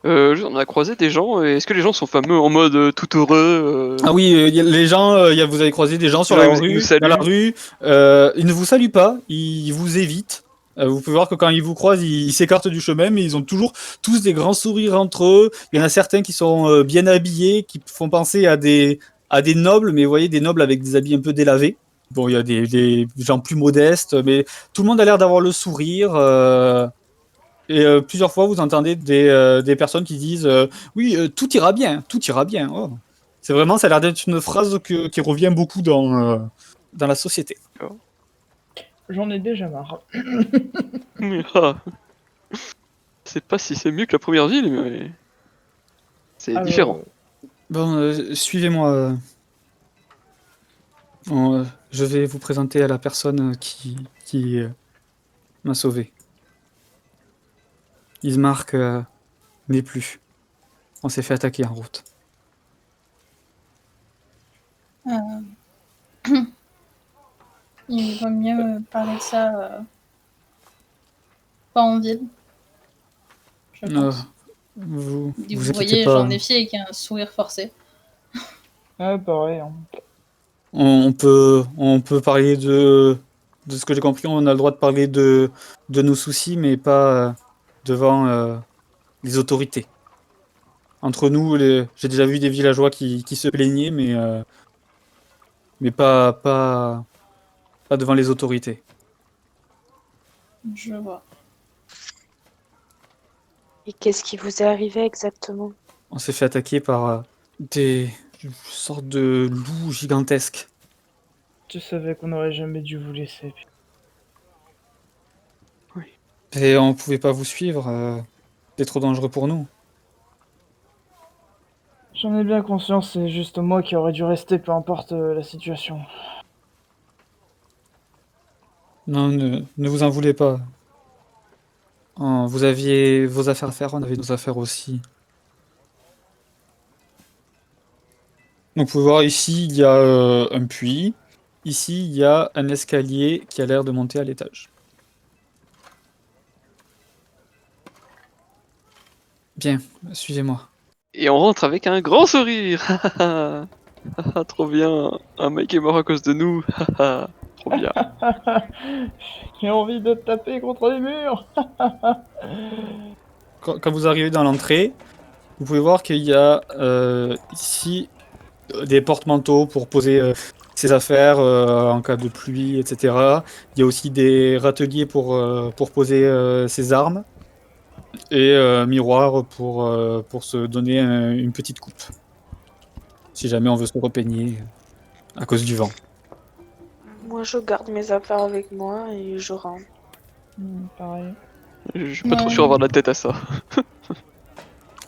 [SPEAKER 4] On a croisé des gens, et est-ce que les gens sont fameux en mode tout heureux
[SPEAKER 1] Ah oui, les gens, vous avez croisé des gens sur
[SPEAKER 4] Ouais,
[SPEAKER 1] la
[SPEAKER 4] ils nous
[SPEAKER 1] rue, dans la
[SPEAKER 4] saluent.
[SPEAKER 1] rue, ils ne vous saluent pas, ils vous évitent. Vous pouvez voir que quand ils vous croisent, ils s'écartent du chemin, mais ils ont toujours tous des grands sourires entre eux. Il y en a certains qui sont bien habillés, qui font penser à des nobles, mais vous voyez, des nobles avec des habits un peu délavés. Bon, il y a des gens plus modestes, mais tout le monde a l'air d'avoir le sourire. Et plusieurs fois, vous entendez des personnes qui disent oui, tout ira bien, tout ira bien. Oh. C'est vraiment, ça a l'air d'être une phrase qui revient beaucoup dans la société.
[SPEAKER 5] J'en ai déjà marre.
[SPEAKER 4] Ah. Je sais pas si c'est mieux que la première ville, mais c'est
[SPEAKER 5] Alors,
[SPEAKER 4] différent.
[SPEAKER 1] Bon, suivez-moi. Je vais vous présenter à la personne qui m'a sauvé. Ismark n'est plus. On s'est fait attaquer en route.
[SPEAKER 2] Il vaut mieux parler de ça pas en ville. Je pense.
[SPEAKER 1] Vous
[SPEAKER 2] Vous
[SPEAKER 1] inquiétez
[SPEAKER 2] voyez,
[SPEAKER 1] pas.
[SPEAKER 2] j'en ai fié avec un sourire forcé.
[SPEAKER 5] ah, pareil. Hein.
[SPEAKER 1] On peut parler de ce que j'ai compris, on a le droit de parler de nos soucis, mais pas devant les autorités. Entre nous, j'ai déjà vu des villageois qui se plaignaient, mais pas devant les autorités.
[SPEAKER 2] Je vois.
[SPEAKER 3] Et qu'est-ce qui vous est arrivé exactement?
[SPEAKER 1] On s'est fait attaquer par des sortes de loups gigantesques.
[SPEAKER 5] Je savais qu'on n'aurait jamais dû vous laisser.
[SPEAKER 1] Et on pouvait pas vous suivre, c'est trop dangereux pour nous.
[SPEAKER 5] J'en ai bien conscience, c'est juste moi qui aurais dû rester, peu importe la situation.
[SPEAKER 1] Non, ne vous en voulez pas. Vous aviez vos affaires à faire, on avait nos affaires aussi. Donc vous pouvez voir ici, il y a un puits. Ici, il y a un escalier qui a l'air de monter à l'étage. Bien, suivez-moi.
[SPEAKER 4] Et on rentre avec un grand sourire. Trop bien. Un mec est mort à cause de nous. Trop bien.
[SPEAKER 5] J'ai envie de te taper contre les murs.
[SPEAKER 1] Quand vous arrivez dans l'entrée, vous pouvez voir qu'il y a ici des porte-manteaux pour poser ses affaires en cas de pluie, etc. Il y a aussi des râteliers pour poser ses armes et miroir pour se donner une petite coupe. Si jamais on veut se repeigner à cause du vent.
[SPEAKER 3] Moi, je garde mes affaires avec moi et je rentre.
[SPEAKER 5] Pareil.
[SPEAKER 4] Je suis pas trop sûr d'avoir la tête à ça.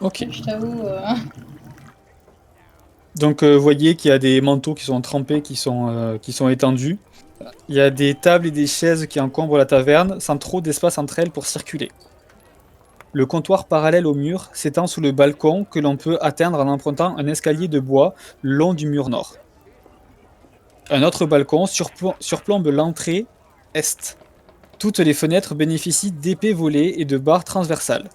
[SPEAKER 1] Ok.
[SPEAKER 2] Je t'avoue.
[SPEAKER 1] Donc vous voyez qu'il y a des manteaux qui sont trempés, qui sont étendus. Il y a des tables et des chaises qui encombrent la taverne, sans trop d'espace entre elles pour circuler. Le comptoir parallèle au mur s'étend sous le balcon que l'on peut atteindre en empruntant un escalier de bois le long du mur nord. Un autre balcon surplombe l'entrée est. Toutes les fenêtres bénéficient d'épais volets et de barres transversales.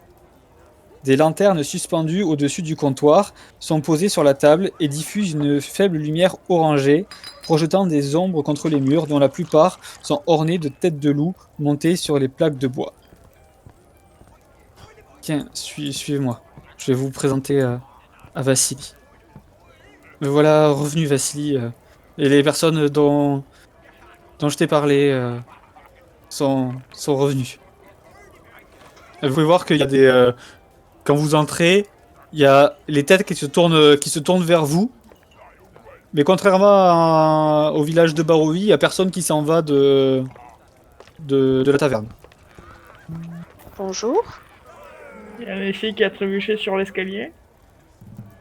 [SPEAKER 1] Des lanternes suspendues au-dessus du comptoir sont posées sur la table et diffusent une faible lumière orangée, projetant des ombres contre les murs dont la plupart sont ornés de têtes de loup montées sur les plaques de bois. Tiens, suivez-moi. Je vais vous présenter à Vassili. Me voilà revenu, Vassili. Et les personnes dont je t'ai parlé sont revenues. Vous pouvez voir qu'il y a des... quand vous entrez, il y a les têtes qui se tournent vers vous. Mais contrairement au village de Barovie, il n'y a personne qui s'en va de la taverne.
[SPEAKER 3] Bonjour.
[SPEAKER 5] Il y a une fille qui a trébuché sur l'escalier.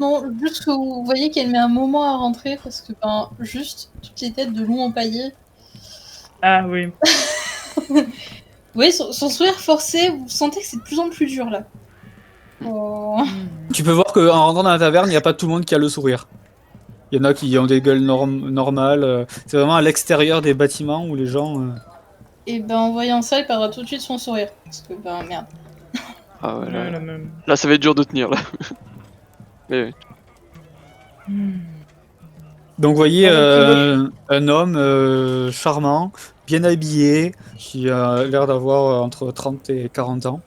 [SPEAKER 2] Non, juste que vous voyez qu'elle met un moment à rentrer parce que, juste toutes les têtes de loups empaillés.
[SPEAKER 5] Ah oui.
[SPEAKER 2] Vous voyez, son sourire forcé, vous sentez que c'est de plus en plus dur là. Oh.
[SPEAKER 1] Tu peux voir qu'en rentrant dans la taverne, il n'y a pas tout le monde qui a le sourire. Il y en a qui ont des gueules normales. C'est vraiment à l'extérieur des bâtiments où les gens...
[SPEAKER 2] Et en voyant ça, il perdra tout de suite son sourire. Parce que, merde.
[SPEAKER 4] Ah ouais,
[SPEAKER 5] Ouais,
[SPEAKER 4] là,
[SPEAKER 5] la même.
[SPEAKER 4] là, ça va être dur de tenir, là. Mais oui.
[SPEAKER 1] Donc vous voyez
[SPEAKER 5] Ah,
[SPEAKER 1] un homme charmant, bien habillé, qui a l'air d'avoir entre 30 et 40 ans,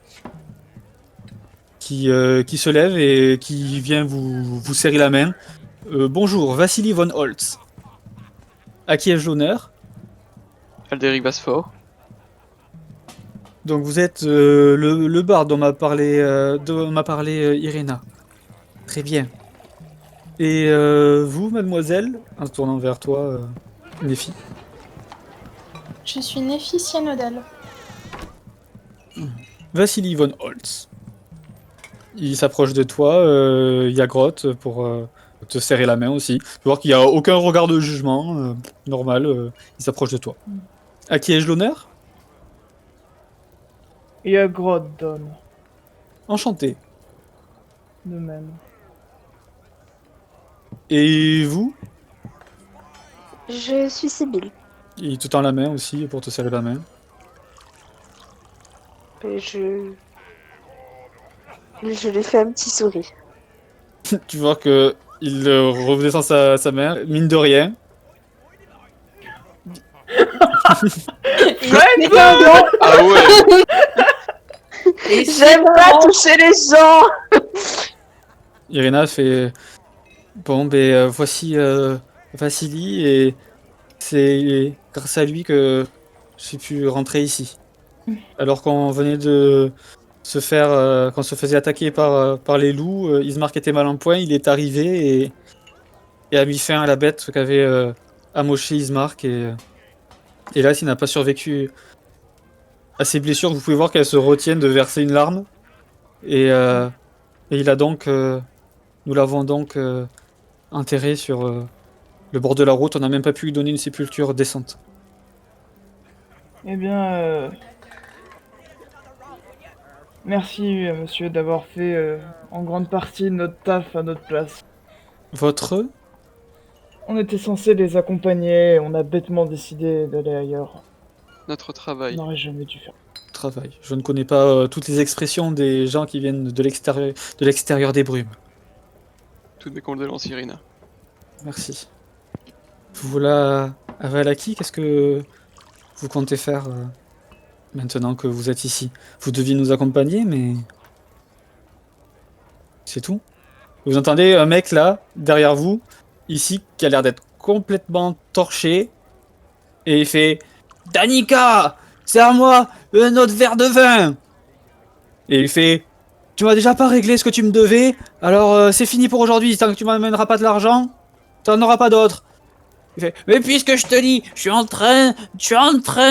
[SPEAKER 1] qui se lève et qui vient vous serrer la main. Bonjour, Vassili von Holtz. À qui ai-je l'honneur?
[SPEAKER 4] Alderic Basfort.
[SPEAKER 1] Donc vous êtes le bar dont m'a parlé, Irena. Très bien. Et vous, mademoiselle, en se tournant vers toi, Nephi.
[SPEAKER 2] Je suis Nephi Cyanodal.
[SPEAKER 1] Vassili von Holtz. Il s'approche de toi, il y a Grotte pour te serrer la main aussi. Tu vois qu'il n'y a aucun regard de jugement, normal, il s'approche de toi. À qui ai-je l'honneur?
[SPEAKER 5] Il y a Groddon,
[SPEAKER 1] Enchanté.
[SPEAKER 5] de même.
[SPEAKER 1] Et vous?
[SPEAKER 3] Je suis Sibylle.
[SPEAKER 1] Il te tend la main aussi pour te serrer la main.
[SPEAKER 3] Et je lui fais un petit sourire.
[SPEAKER 1] Tu vois que il redescend sa main, mine de rien.
[SPEAKER 4] Ah ouais.
[SPEAKER 3] J'aime pas toucher les gens.
[SPEAKER 1] Irina fait bon, voici Vassili et c'est grâce à lui que j'ai pu rentrer ici. Alors qu'on venait de se faire, qu'on se faisait attaquer par les loups, Ismark était mal en point, il est arrivé et a mis fin à la bête qu'avait amoché Ismark et hélas il n'a pas survécu à ses blessures. Vous pouvez voir qu'elle se retient de verser une larme et il a donc, nous l'avons donc enterré sur le bord de la route. On n'a même pas pu lui donner une sépulture décente.
[SPEAKER 5] Eh bien, merci, monsieur, d'avoir fait en grande partie notre taf à notre place.
[SPEAKER 1] Votre
[SPEAKER 5] On était censé les accompagner, on a bêtement décidé d'aller ailleurs.
[SPEAKER 4] Notre
[SPEAKER 5] On
[SPEAKER 4] travail.
[SPEAKER 5] n'aurait jamais dû faire.
[SPEAKER 1] travail. Je ne connais pas toutes les expressions des gens qui viennent de l'extérieur des brumes.
[SPEAKER 4] Toutes mes condoléances, Irina.
[SPEAKER 1] Merci. Vous voilà à Valaki, qu'est-ce que vous comptez faire maintenant que vous êtes ici? Vous deviez nous accompagner, mais c'est tout. Vous entendez un mec là, derrière vous, ici, qui a l'air d'être complètement torché, et il fait Danica, c'est à moi, un autre verre de vin. Et il fait tu m'as déjà pas réglé ce que tu me devais, alors c'est fini pour aujourd'hui, tant que tu m'amèneras pas de l'argent, t'en auras pas d'autre. Il fait mais puisque je te dis, je suis en train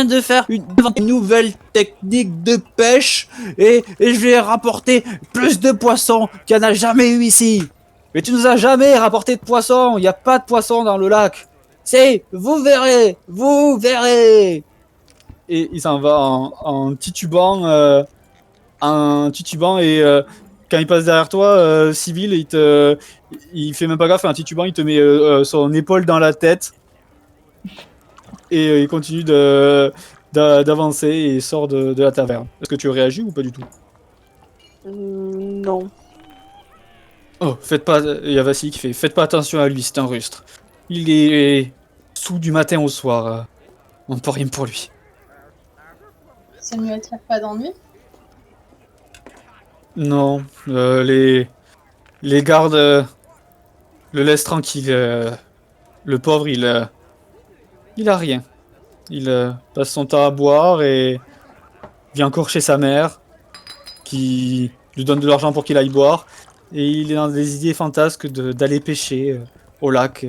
[SPEAKER 1] de faire une nouvelle technique de pêche et je vais rapporter plus de poissons qu'il n'y en a jamais eu ici. Mais tu nous as jamais rapporté de poissons, il n'y a pas de poissons dans le lac. Vous verrez, vous verrez. Et il s'en va en titubant, et quand il passe derrière toi, Sibyl, il fait même pas gaffe, un titubant, il te met son épaule dans la tête et il continue d'avancer et sort de la taverne. Est-ce que tu réagis ou pas du tout?
[SPEAKER 3] Non.
[SPEAKER 1] Oh, faites pas. Il y a Vassili qui fait faites pas attention à lui, c'est un rustre. Il est sous du matin au soir. On ne peut rien pour lui.
[SPEAKER 2] Ça ne lui attire pas d'ennui.
[SPEAKER 1] Non, les gardes le laissent tranquille. Le pauvre, il a rien. Il passe son temps à boire et vient encore chez sa mère, qui lui donne de l'argent pour qu'il aille boire. Et il est dans des idées fantasques d'aller pêcher au lac.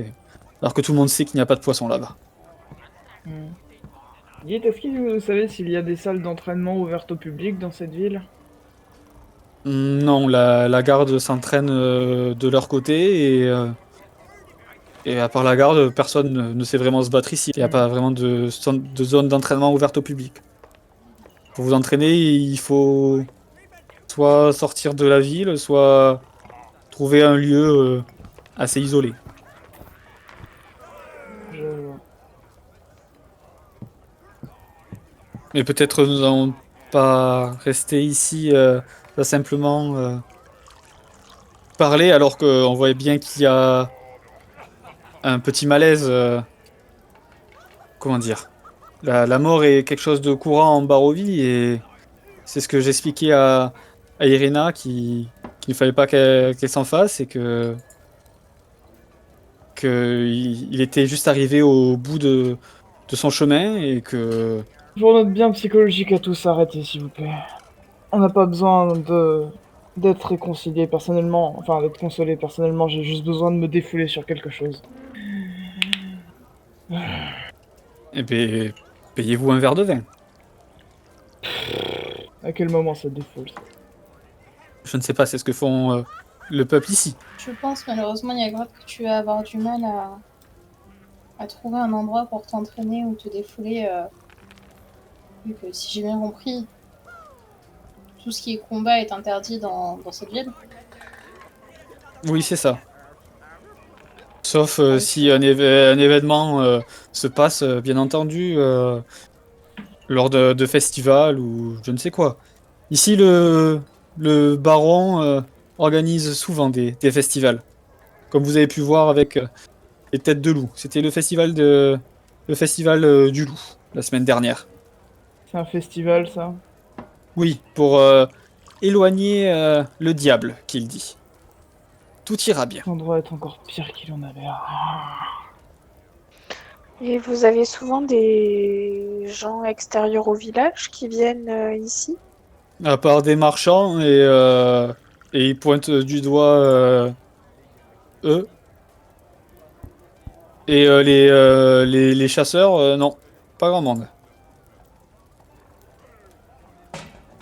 [SPEAKER 1] alors que tout le monde sait qu'il n'y a pas de poisson là-bas.
[SPEAKER 5] Dites, est-ce que vous savez s'il y a des salles d'entraînement ouvertes au public dans cette ville?
[SPEAKER 1] Non, la garde s'entraîne de leur côté et à part la garde, personne ne sait vraiment se battre ici. Il n'y a pas vraiment de zone d'entraînement ouverte au public. Pour vous entraîner, il faut soit sortir de la ville, soit trouver un lieu assez isolé.
[SPEAKER 5] Je vois.
[SPEAKER 1] Mais peut-être nous n'allons pas rester ici à simplement parler alors qu'on voit bien qu'il y a un petit malaise. Comment dire? La mort est quelque chose de courant en Barovie et c'est ce que j'expliquais à Irina qu'il ne fallait pas qu'elle s'en fasse et qu'il était juste arrivé au bout de son chemin et que
[SPEAKER 5] Pour notre bien psychologique à tous, arrêtez s'il vous plaît. On n'a pas besoin d'être réconcilié personnellement, enfin d'être consolé personnellement, j'ai juste besoin de me défouler sur quelque chose.
[SPEAKER 1] eh ben, payez-vous un verre de vin.
[SPEAKER 5] À quel moment ça défoule ça?
[SPEAKER 1] Je ne sais pas, c'est ce que font le peuple ici.
[SPEAKER 2] Je pense malheureusement, il y a grave que tu vas avoir du mal à trouver un endroit pour t'entraîner ou te défouler. Vu que si j'ai bien compris, tout ce qui est combat est interdit dans cette ville.
[SPEAKER 1] Oui, c'est ça. Sauf si un événement se passe, bien entendu, lors de festivals ou je ne sais quoi. Ici, le baron organise souvent des festivals, comme vous avez pu voir avec les têtes de loup. C'était le festival du loup la semaine dernière.
[SPEAKER 5] C'est un festival ça?
[SPEAKER 1] Oui, pour éloigner le diable, qu'il dit. Tout ira bien.
[SPEAKER 5] Cet endroit est encore pire qu'il en a l'air.
[SPEAKER 3] Et vous avez souvent des gens extérieurs au village qui viennent ici?
[SPEAKER 1] À part des marchands et ils pointent du doigt eux. Et les chasseurs, non, pas grand monde.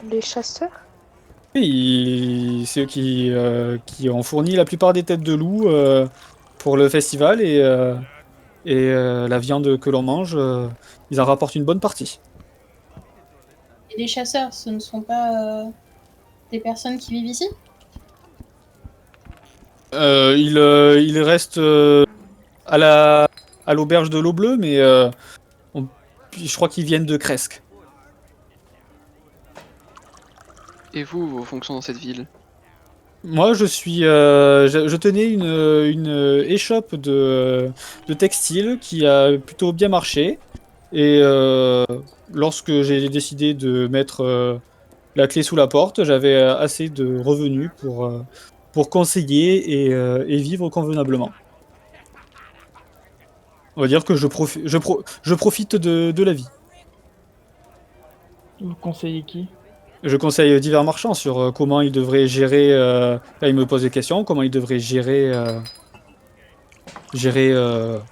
[SPEAKER 3] Les chasseurs?
[SPEAKER 1] Oui, c'est eux qui ont fourni la plupart des têtes de loup pour le festival et la viande que l'on mange, ils en rapportent une bonne partie.
[SPEAKER 2] Et les chasseurs, ce ne sont pas des personnes qui vivent ici?
[SPEAKER 1] Ils restent à l'auberge de l'eau bleue, mais je crois qu'ils viennent de Cresques.
[SPEAKER 4] Et vous, vos fonctions dans cette ville?
[SPEAKER 1] Moi, je tenais une échoppe de textile qui a plutôt bien marché. Et lorsque j'ai décidé de mettre la clé sous la porte, j'avais assez de revenus pour conseiller et vivre convenablement. On va dire que je profite de la vie.
[SPEAKER 5] Vous conseillez qui?
[SPEAKER 1] Je conseille divers marchands sur comment ils devraient gérer. Là, ils me posent des questions. Comment ils devraient gérer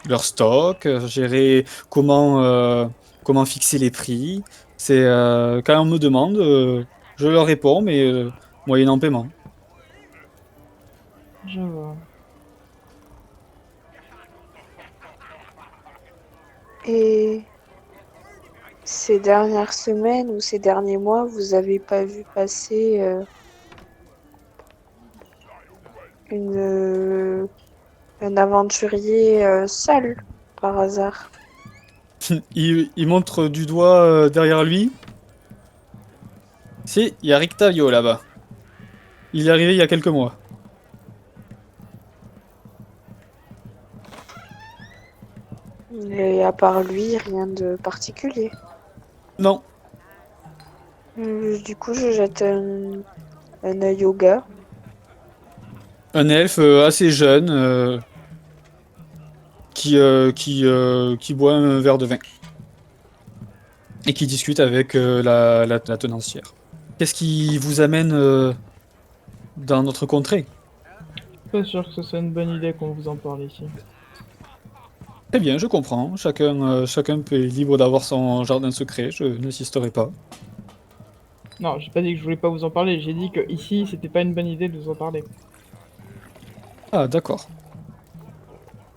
[SPEAKER 1] leur stock, gérer comment fixer les prix. C'est quand on me demande, je leur réponds, mais moyennant paiement.
[SPEAKER 5] Je vois.
[SPEAKER 3] Et ces dernières semaines ou ces derniers mois, vous avez pas vu passer un aventurier seul, par hasard?
[SPEAKER 1] Il montre du doigt derrière lui. Si, il y a Rictavio là-bas. Il est arrivé il y a quelques mois.
[SPEAKER 3] Et à part lui, rien de particulier.
[SPEAKER 1] Non,
[SPEAKER 3] Du coup, je jette un œil au gars.
[SPEAKER 1] un elfe assez jeune qui boit un verre de vin. Et qui discute avec la tenancière. Qu'est-ce qui vous amène dans notre contrée?
[SPEAKER 5] Pas sûr que ce soit une bonne idée qu'on vous en parle ici.
[SPEAKER 1] Très bien, je comprends. Chacun est libre d'avoir son jardin secret, je n'insisterai pas.
[SPEAKER 5] Non, j'ai pas dit que je voulais pas vous en parler, j'ai dit que ici, c'était pas une bonne idée de vous en parler.
[SPEAKER 1] Ah, d'accord.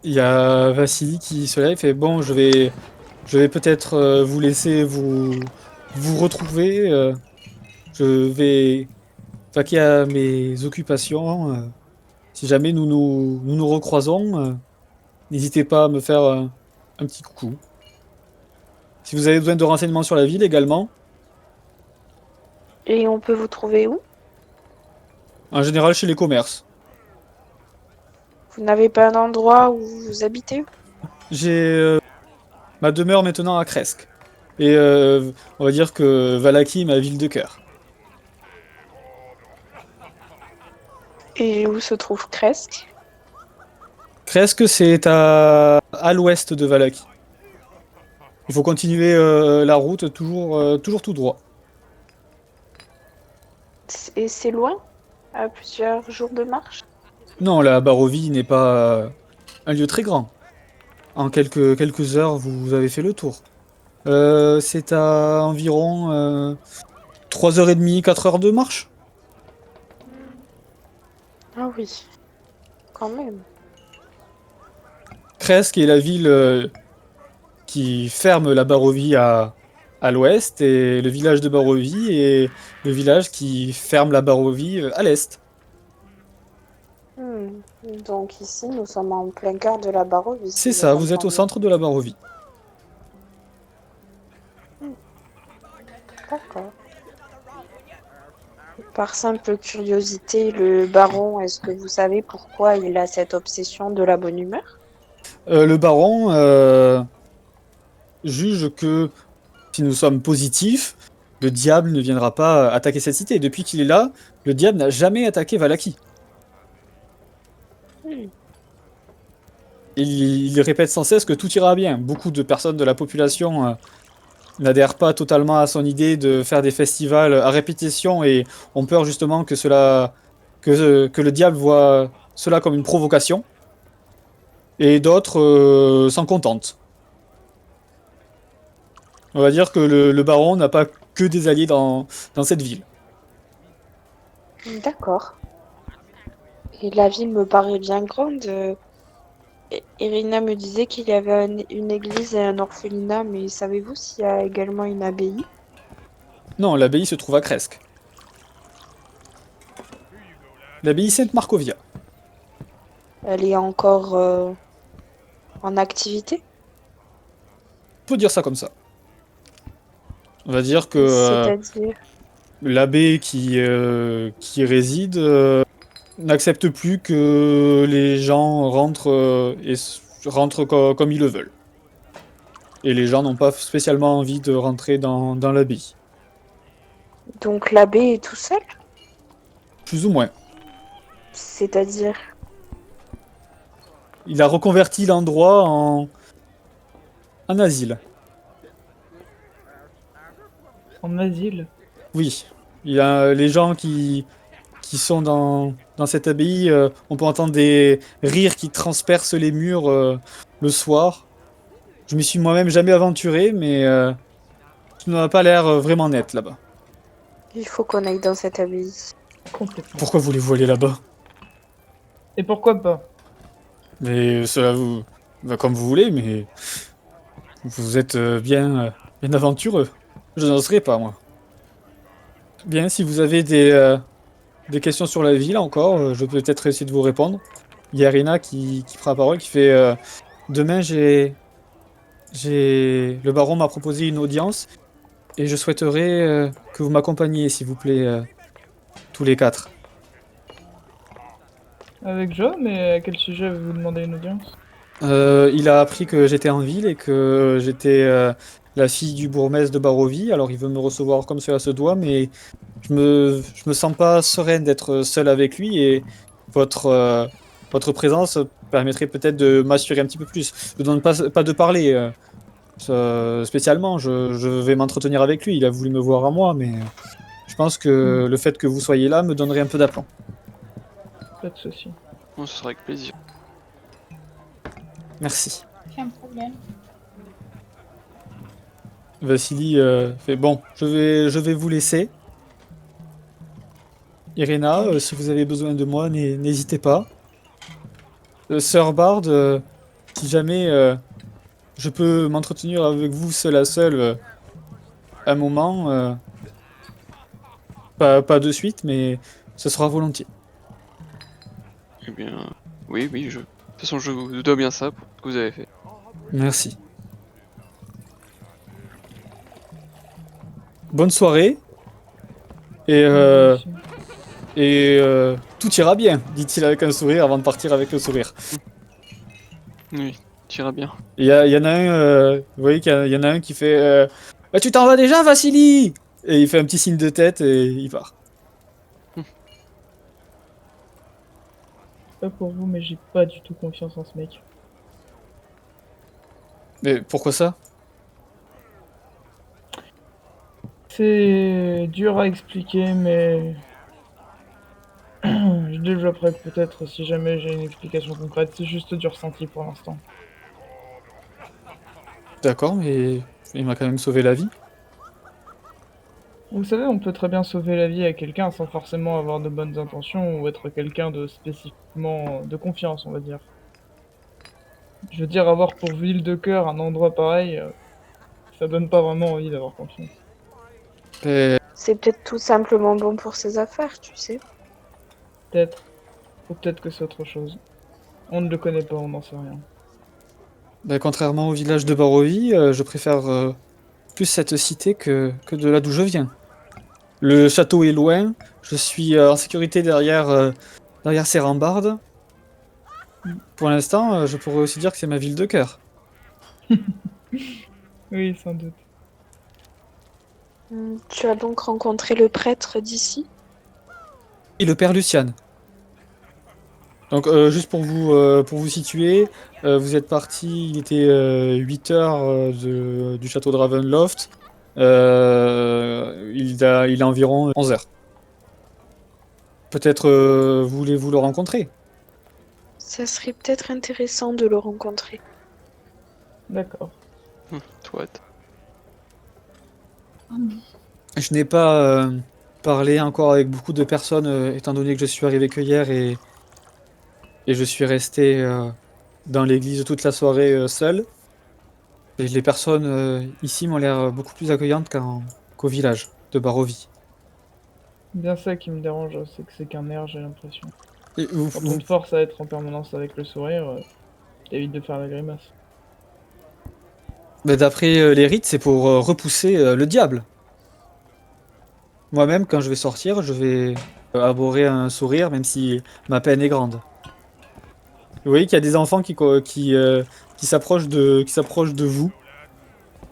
[SPEAKER 1] Il y a Vassili qui se lève et fait bon, je vais peut-être vous laisser vous retrouver. Je vais vaquer à mes occupations. Si jamais nous nous recroisons, n'hésitez pas à me faire un petit coucou. Si vous avez besoin de renseignements sur la ville également,
[SPEAKER 3] Et on peut vous trouver où?
[SPEAKER 1] en général chez les commerces.
[SPEAKER 3] Vous n'avez pas un endroit où vous habitez?
[SPEAKER 1] J'ai ma demeure maintenant à Kresk. Et on va dire que Valaki est ma ville de cœur.
[SPEAKER 3] Et où se trouve Kresk?
[SPEAKER 1] Kresk, c'est à l'ouest de Valaki. Il faut continuer la route toujours tout droit.
[SPEAKER 3] Et c'est loin? À plusieurs jours de marche?
[SPEAKER 1] Non, la Barovie n'est pas un lieu très grand. En quelques heures, vous avez fait le tour. C'est à environ 3h30, 4 heures de marche.
[SPEAKER 3] Ah oui, quand même.
[SPEAKER 1] Kresk est la ville qui ferme la Barovie à l'ouest et le village de Barovie est le village qui ferme la Barovie à l'est.
[SPEAKER 3] Hmm. Donc ici, nous sommes en plein cœur de la Barovie,
[SPEAKER 1] C'est
[SPEAKER 3] si je
[SPEAKER 1] ça, vous êtes
[SPEAKER 3] comprends
[SPEAKER 1] au
[SPEAKER 3] bien.
[SPEAKER 1] centre de la Barovie.
[SPEAKER 3] D'accord. Par simple curiosité, le baron, est-ce que vous savez pourquoi il a cette obsession de la bonne humeur?
[SPEAKER 1] Le baron juge que si nous sommes positifs, le diable ne viendra pas attaquer cette cité. Depuis qu'il est là, le diable n'a jamais attaqué Valaki.
[SPEAKER 3] Hmm.
[SPEAKER 1] Il répète sans cesse que tout ira bien. Beaucoup de personnes de la population n'adhèrent pas totalement à son idée de faire des festivals à répétition et ont peur justement que le diable voit cela comme une provocation. Et d'autres s'en contentent. On va dire que le baron n'a pas que des alliés dans cette ville.
[SPEAKER 3] D'accord. Et la ville me paraît bien grande. Irina me disait qu'il y avait une église et un orphelinat, mais savez-vous s'il y a également une abbaye?
[SPEAKER 1] Non, l'abbaye se trouve à Kresk. L'abbaye Sainte-Marcovia.
[SPEAKER 3] Elle est encore en activité?
[SPEAKER 1] On peut dire ça comme ça. On va dire que
[SPEAKER 3] C'est-à-dire?
[SPEAKER 1] l'abbé qui y réside n'accepte plus que les gens rentrent comme ils le veulent. Et les gens n'ont pas spécialement envie de rentrer dans l'abbaye.
[SPEAKER 3] Donc l'abbé est tout seul?
[SPEAKER 1] Plus ou moins.
[SPEAKER 3] C'est-à-dire?
[SPEAKER 1] Il a reconverti l'endroit en asile.
[SPEAKER 5] En asile.
[SPEAKER 1] Oui. Il y a les gens qui sont dans cette abbaye, on peut entendre des rires qui transpercent les murs le soir. Je m'y suis moi-même jamais aventuré, mais ça n'a pas l'air vraiment net là-bas.
[SPEAKER 3] Il faut qu'on aille dans cette abbaye.
[SPEAKER 5] Complètement.
[SPEAKER 1] Pourquoi voulez-vous aller là-bas?
[SPEAKER 5] Et pourquoi pas?
[SPEAKER 1] Mais cela vous... bah, comme vous voulez, mais vous êtes bien aventureux. Je n'en serais pas, moi. Bien, si vous avez des questions sur la ville encore, je peux peut-être essayer de vous répondre. Il y a Rina qui prend la parole, qui fait demain, le baron m'a proposé une audience et je souhaiterais que vous m'accompagniez, s'il vous plaît, tous les quatre.
[SPEAKER 5] Avec Joe, mais à quel sujet vous demandez une audience?
[SPEAKER 1] Il a appris que j'étais en ville et que j'étais la fille du bourgmestre de Barovie, alors il veut me recevoir comme cela se doit, mais je me sens pas sereine d'être seul avec lui et votre présence permettrait peut-être de m'assurer un petit peu plus. Je ne demande pas de parler spécialement, je vais m'entretenir avec lui, il a voulu me voir à moi, mais je pense que le fait que vous soyez là me donnerait un peu d'aplomb.
[SPEAKER 5] Pas de soucis.
[SPEAKER 4] Bon, ce sera avec plaisir.
[SPEAKER 1] Merci.
[SPEAKER 2] Ok. Aucun problème.
[SPEAKER 1] Vassili fait bon, je vais vous laisser. Irina, si vous avez besoin de moi, n'hésitez pas. Sœur Bard, si jamais je peux m'entretenir avec vous seul à seul un moment, pas de suite, mais ce sera volontiers.
[SPEAKER 4] Eh bien, oui, de toute façon, je vous dois bien ça pour ce que vous avez fait.
[SPEAKER 1] Merci. Bonne soirée. Et tout ira bien, dit-il avec un sourire avant de partir avec le sourire.
[SPEAKER 4] Oui, tu iras bien.
[SPEAKER 1] Il y en a un, vous voyez qu'il y en a un qui fait bah, tu t'en vas déjà, Vassili? Et il fait un petit signe de tête et il part.
[SPEAKER 5] Pas pour vous, mais j'ai pas du tout confiance en ce mec.
[SPEAKER 1] Mais pourquoi ça?
[SPEAKER 5] C'est dur à expliquer, mais je développerai peut-être si jamais j'ai une explication concrète. C'est juste du ressenti pour l'instant.
[SPEAKER 1] D'accord, mais il m'a quand même sauvé la vie.
[SPEAKER 5] Vous savez, on peut très bien sauver la vie à quelqu'un sans forcément avoir de bonnes intentions ou être quelqu'un de spécifiquement de confiance, on va dire. Je veux dire, avoir pour ville de cœur un endroit pareil, ça donne pas vraiment envie d'avoir confiance.
[SPEAKER 1] Et
[SPEAKER 3] C'est peut-être tout simplement bon pour ses affaires, tu sais.
[SPEAKER 5] Peut-être. Ou peut-être que c'est autre chose. On ne le connaît pas, on n'en sait rien.
[SPEAKER 1] bah, contrairement au village de Barovie, je préfère plus cette cité que de là d'où je viens. Le château est loin, je suis en sécurité derrière ces rambardes. Pour l'instant, je pourrais aussi dire que c'est ma ville de cœur.
[SPEAKER 5] Oui, sans doute.
[SPEAKER 3] Tu as donc rencontré le prêtre d'ici?
[SPEAKER 1] Et le père Lucian. Donc juste pour vous situer, vous êtes parti, il était 8 heures du château de Ravenloft. Il a environ 11 heures. Peut-être voulez-vous le rencontrer?
[SPEAKER 3] Ça serait peut-être intéressant de le rencontrer.
[SPEAKER 5] D'accord.
[SPEAKER 4] Toi,
[SPEAKER 1] Je n'ai pas parlé encore avec beaucoup de personnes, étant donné que je suis arrivé que hier et je suis resté dans l'église toute la soirée seul. Et les personnes ici m'ont l'air beaucoup plus accueillantes qu'au village de Barovie.
[SPEAKER 5] Bien ça qui me dérange, c'est que c'est qu'un air, j'ai l'impression.
[SPEAKER 1] Et
[SPEAKER 5] Quand on te force à être en permanence avec le sourire, t'évites de faire la grimace.
[SPEAKER 1] bah, d'après les rites, c'est pour repousser le diable. Moi-même, quand je vais sortir, je vais arborer un sourire, même si ma peine est grande. Vous voyez qu'il y a des enfants qui s'approchent de vous.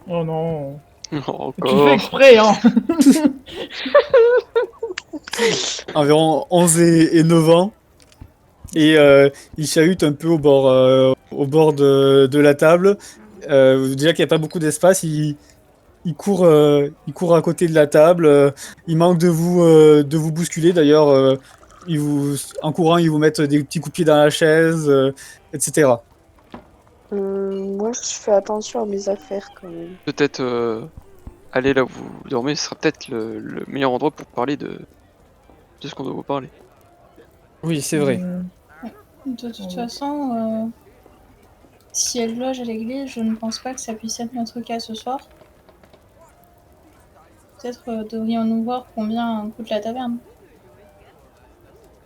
[SPEAKER 5] Oh non. Tu fais
[SPEAKER 4] encore.
[SPEAKER 5] exprès, hein.
[SPEAKER 1] Environ 11 et 9 ans. Et ils chahutent un peu au bord de la table. Déjà qu'il n'y a pas beaucoup d'espace, ils courent à côté de la table. Ils manquent de vous bousculer. D'ailleurs, en courant, ils vous mettent des petits coups de pied dans la chaise, etc.
[SPEAKER 3] Moi, je fais attention à mes affaires quand même.
[SPEAKER 4] Peut-être aller là où vous dormez, ce sera peut-être le meilleur endroit pour parler de ce qu'on doit vous parler.
[SPEAKER 1] Oui, c'est vrai.
[SPEAKER 2] De toute façon, si elle loge à l'église, je ne pense pas que ça puisse être notre cas ce soir. Peut-être devrions-nous voir combien coûte la taverne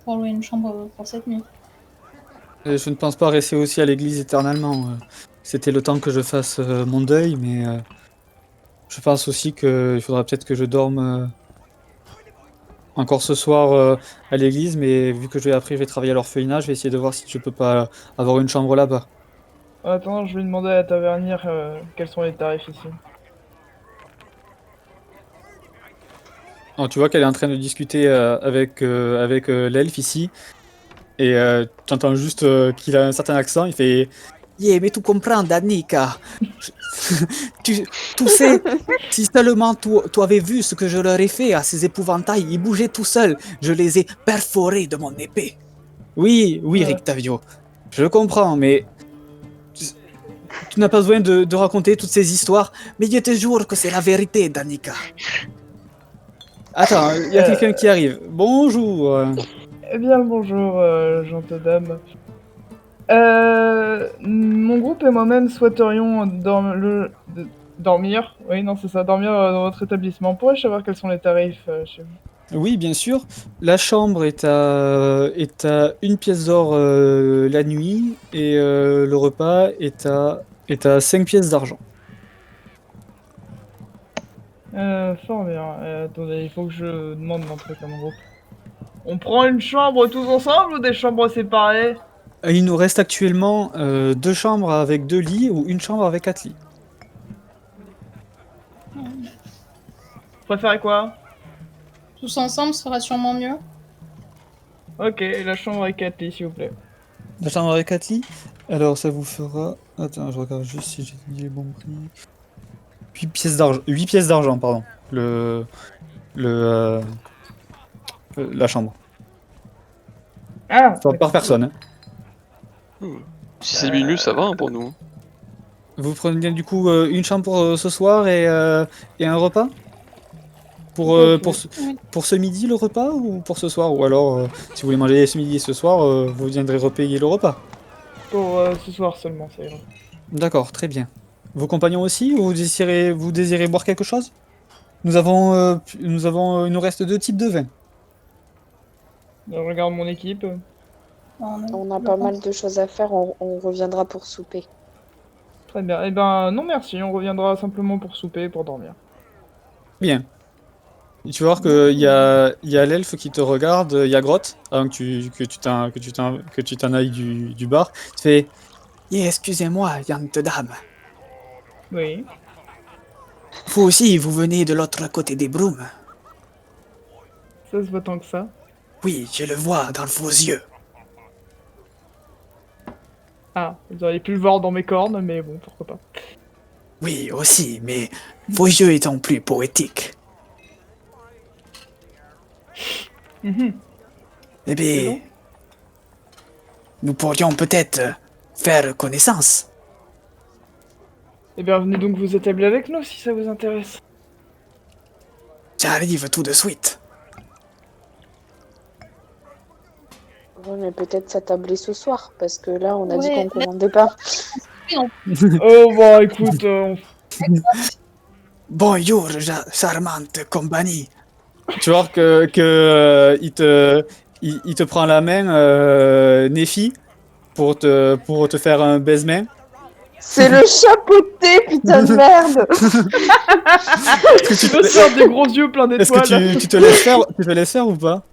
[SPEAKER 2] pour louer une chambre pour cette nuit.
[SPEAKER 1] Je ne pense pas rester aussi à l'église éternellement. C'était le temps que je fasse mon deuil, mais je pense aussi qu'il faudra peut-être que je dorme encore ce soir à l'église, mais vu que après je vais travailler à l'orphelinat, je vais essayer de voir si je peux pas avoir une chambre là-bas.
[SPEAKER 5] Attends, je vais demander à la tavernière quels sont les tarifs ici.
[SPEAKER 1] Alors, tu vois qu'elle est en train de discuter avec l'elfe ici, et tu entends juste qu'il a un certain accent, il fait Yeah, mais tu comprends, Danica. Tu sais, si seulement tu avais vu ce que je leur ai fait à ces épouvantails, ils bougeaient tout seuls, je les ai perforés de mon épée. Oui,
[SPEAKER 5] Ouais.
[SPEAKER 1] Rictavio, je comprends, mais Tu n'as pas besoin de raconter toutes ces histoires, mais je te jure que c'est la vérité, Danica. Attends, il y a quelqu'un qui arrive. Bonjour.
[SPEAKER 5] Eh bien, bonjour, gentille dame. Mon groupe et moi-même souhaiterions dormir. Oui, non, c'est ça, dormir dans votre établissement. Pourrais-je savoir quels sont les tarifs chez vous?
[SPEAKER 1] Oui, bien sûr. La chambre est à 1 pièce d'or la nuit et le repas est à 5 pièces d'argent.
[SPEAKER 5] Fort bien. Attendez, il faut que je demande d'entrer comme groupe. On prend une chambre tous ensemble ou des chambres séparées?
[SPEAKER 1] Il nous reste actuellement 2 chambres avec 2 lits ou une chambre avec 4 lits.
[SPEAKER 5] Vous préférez quoi?
[SPEAKER 2] Tous ensemble sera sûrement mieux.
[SPEAKER 5] Ok, la chambre avec 4 lits, s'il vous plaît.
[SPEAKER 1] La chambre avec 4 lits, alors ça vous fera... Attends, je regarde juste si j'ai dit les bons prix. 8 pièces d'argent, pardon. La chambre.
[SPEAKER 5] Ah,
[SPEAKER 1] Par personne. Hein.
[SPEAKER 4] Si c'est minuit, ça va hein, pour nous.
[SPEAKER 1] Vous prenez bien du coup une chambre pour ce soir et un repas
[SPEAKER 5] Ok.
[SPEAKER 1] pour ce midi le repas ou pour ce soir? Ou alors si vous voulez manger ce midi et ce soir, vous viendrez repayer le repas.
[SPEAKER 5] Pour ce soir seulement, ça ira.
[SPEAKER 1] D'accord, très bien. Vos compagnons aussi, ou vous désirez boire quelque chose? Il nous reste 2 types de vin.
[SPEAKER 5] Je regarde mon équipe.
[SPEAKER 3] On a pas mal de choses à faire, on reviendra pour souper.
[SPEAKER 5] Très bien. Eh ben, non merci, on reviendra simplement pour souper et pour dormir.
[SPEAKER 1] Bien. Et tu vas voir qu'il y a l'elfe qui te regarde, il y a Grotte, avant que tu t'en ailles du bar. Tu fais excusez-moi, Yante Dame.
[SPEAKER 5] Oui.
[SPEAKER 1] Vous aussi, vous venez de l'autre côté des brumes.
[SPEAKER 5] Ça se voit tant que ça.
[SPEAKER 1] Oui, je le vois dans vos yeux.
[SPEAKER 5] Ah, vous auriez pu le voir dans mes cornes, mais bon, pourquoi pas.
[SPEAKER 1] Oui, aussi, mais vos yeux étant plus poétiques.
[SPEAKER 5] Mhm.
[SPEAKER 1] Eh bien,
[SPEAKER 5] bon.
[SPEAKER 1] nous pourrions peut-être faire connaissance.
[SPEAKER 5] Eh bien, venez donc vous établir avec nous si ça vous intéresse.
[SPEAKER 1] J'arrive tout de suite.
[SPEAKER 3] Ouais, mais peut-être s'attabler ce soir, parce que là, on a dit
[SPEAKER 2] Ouais,
[SPEAKER 3] qu'on commandait pas.
[SPEAKER 5] Oh, bah écoute,
[SPEAKER 1] Bonjour, charmante compagnie. Tu vois il te prend la main, Néfi, pour te faire un baise-main.
[SPEAKER 3] C'est le chapeauté, putain de merde!
[SPEAKER 1] Est-ce que tu
[SPEAKER 5] me sort des gros yeux pleins
[SPEAKER 1] est-ce que
[SPEAKER 5] d'étoiles.
[SPEAKER 1] tu te laisses faire ou pas?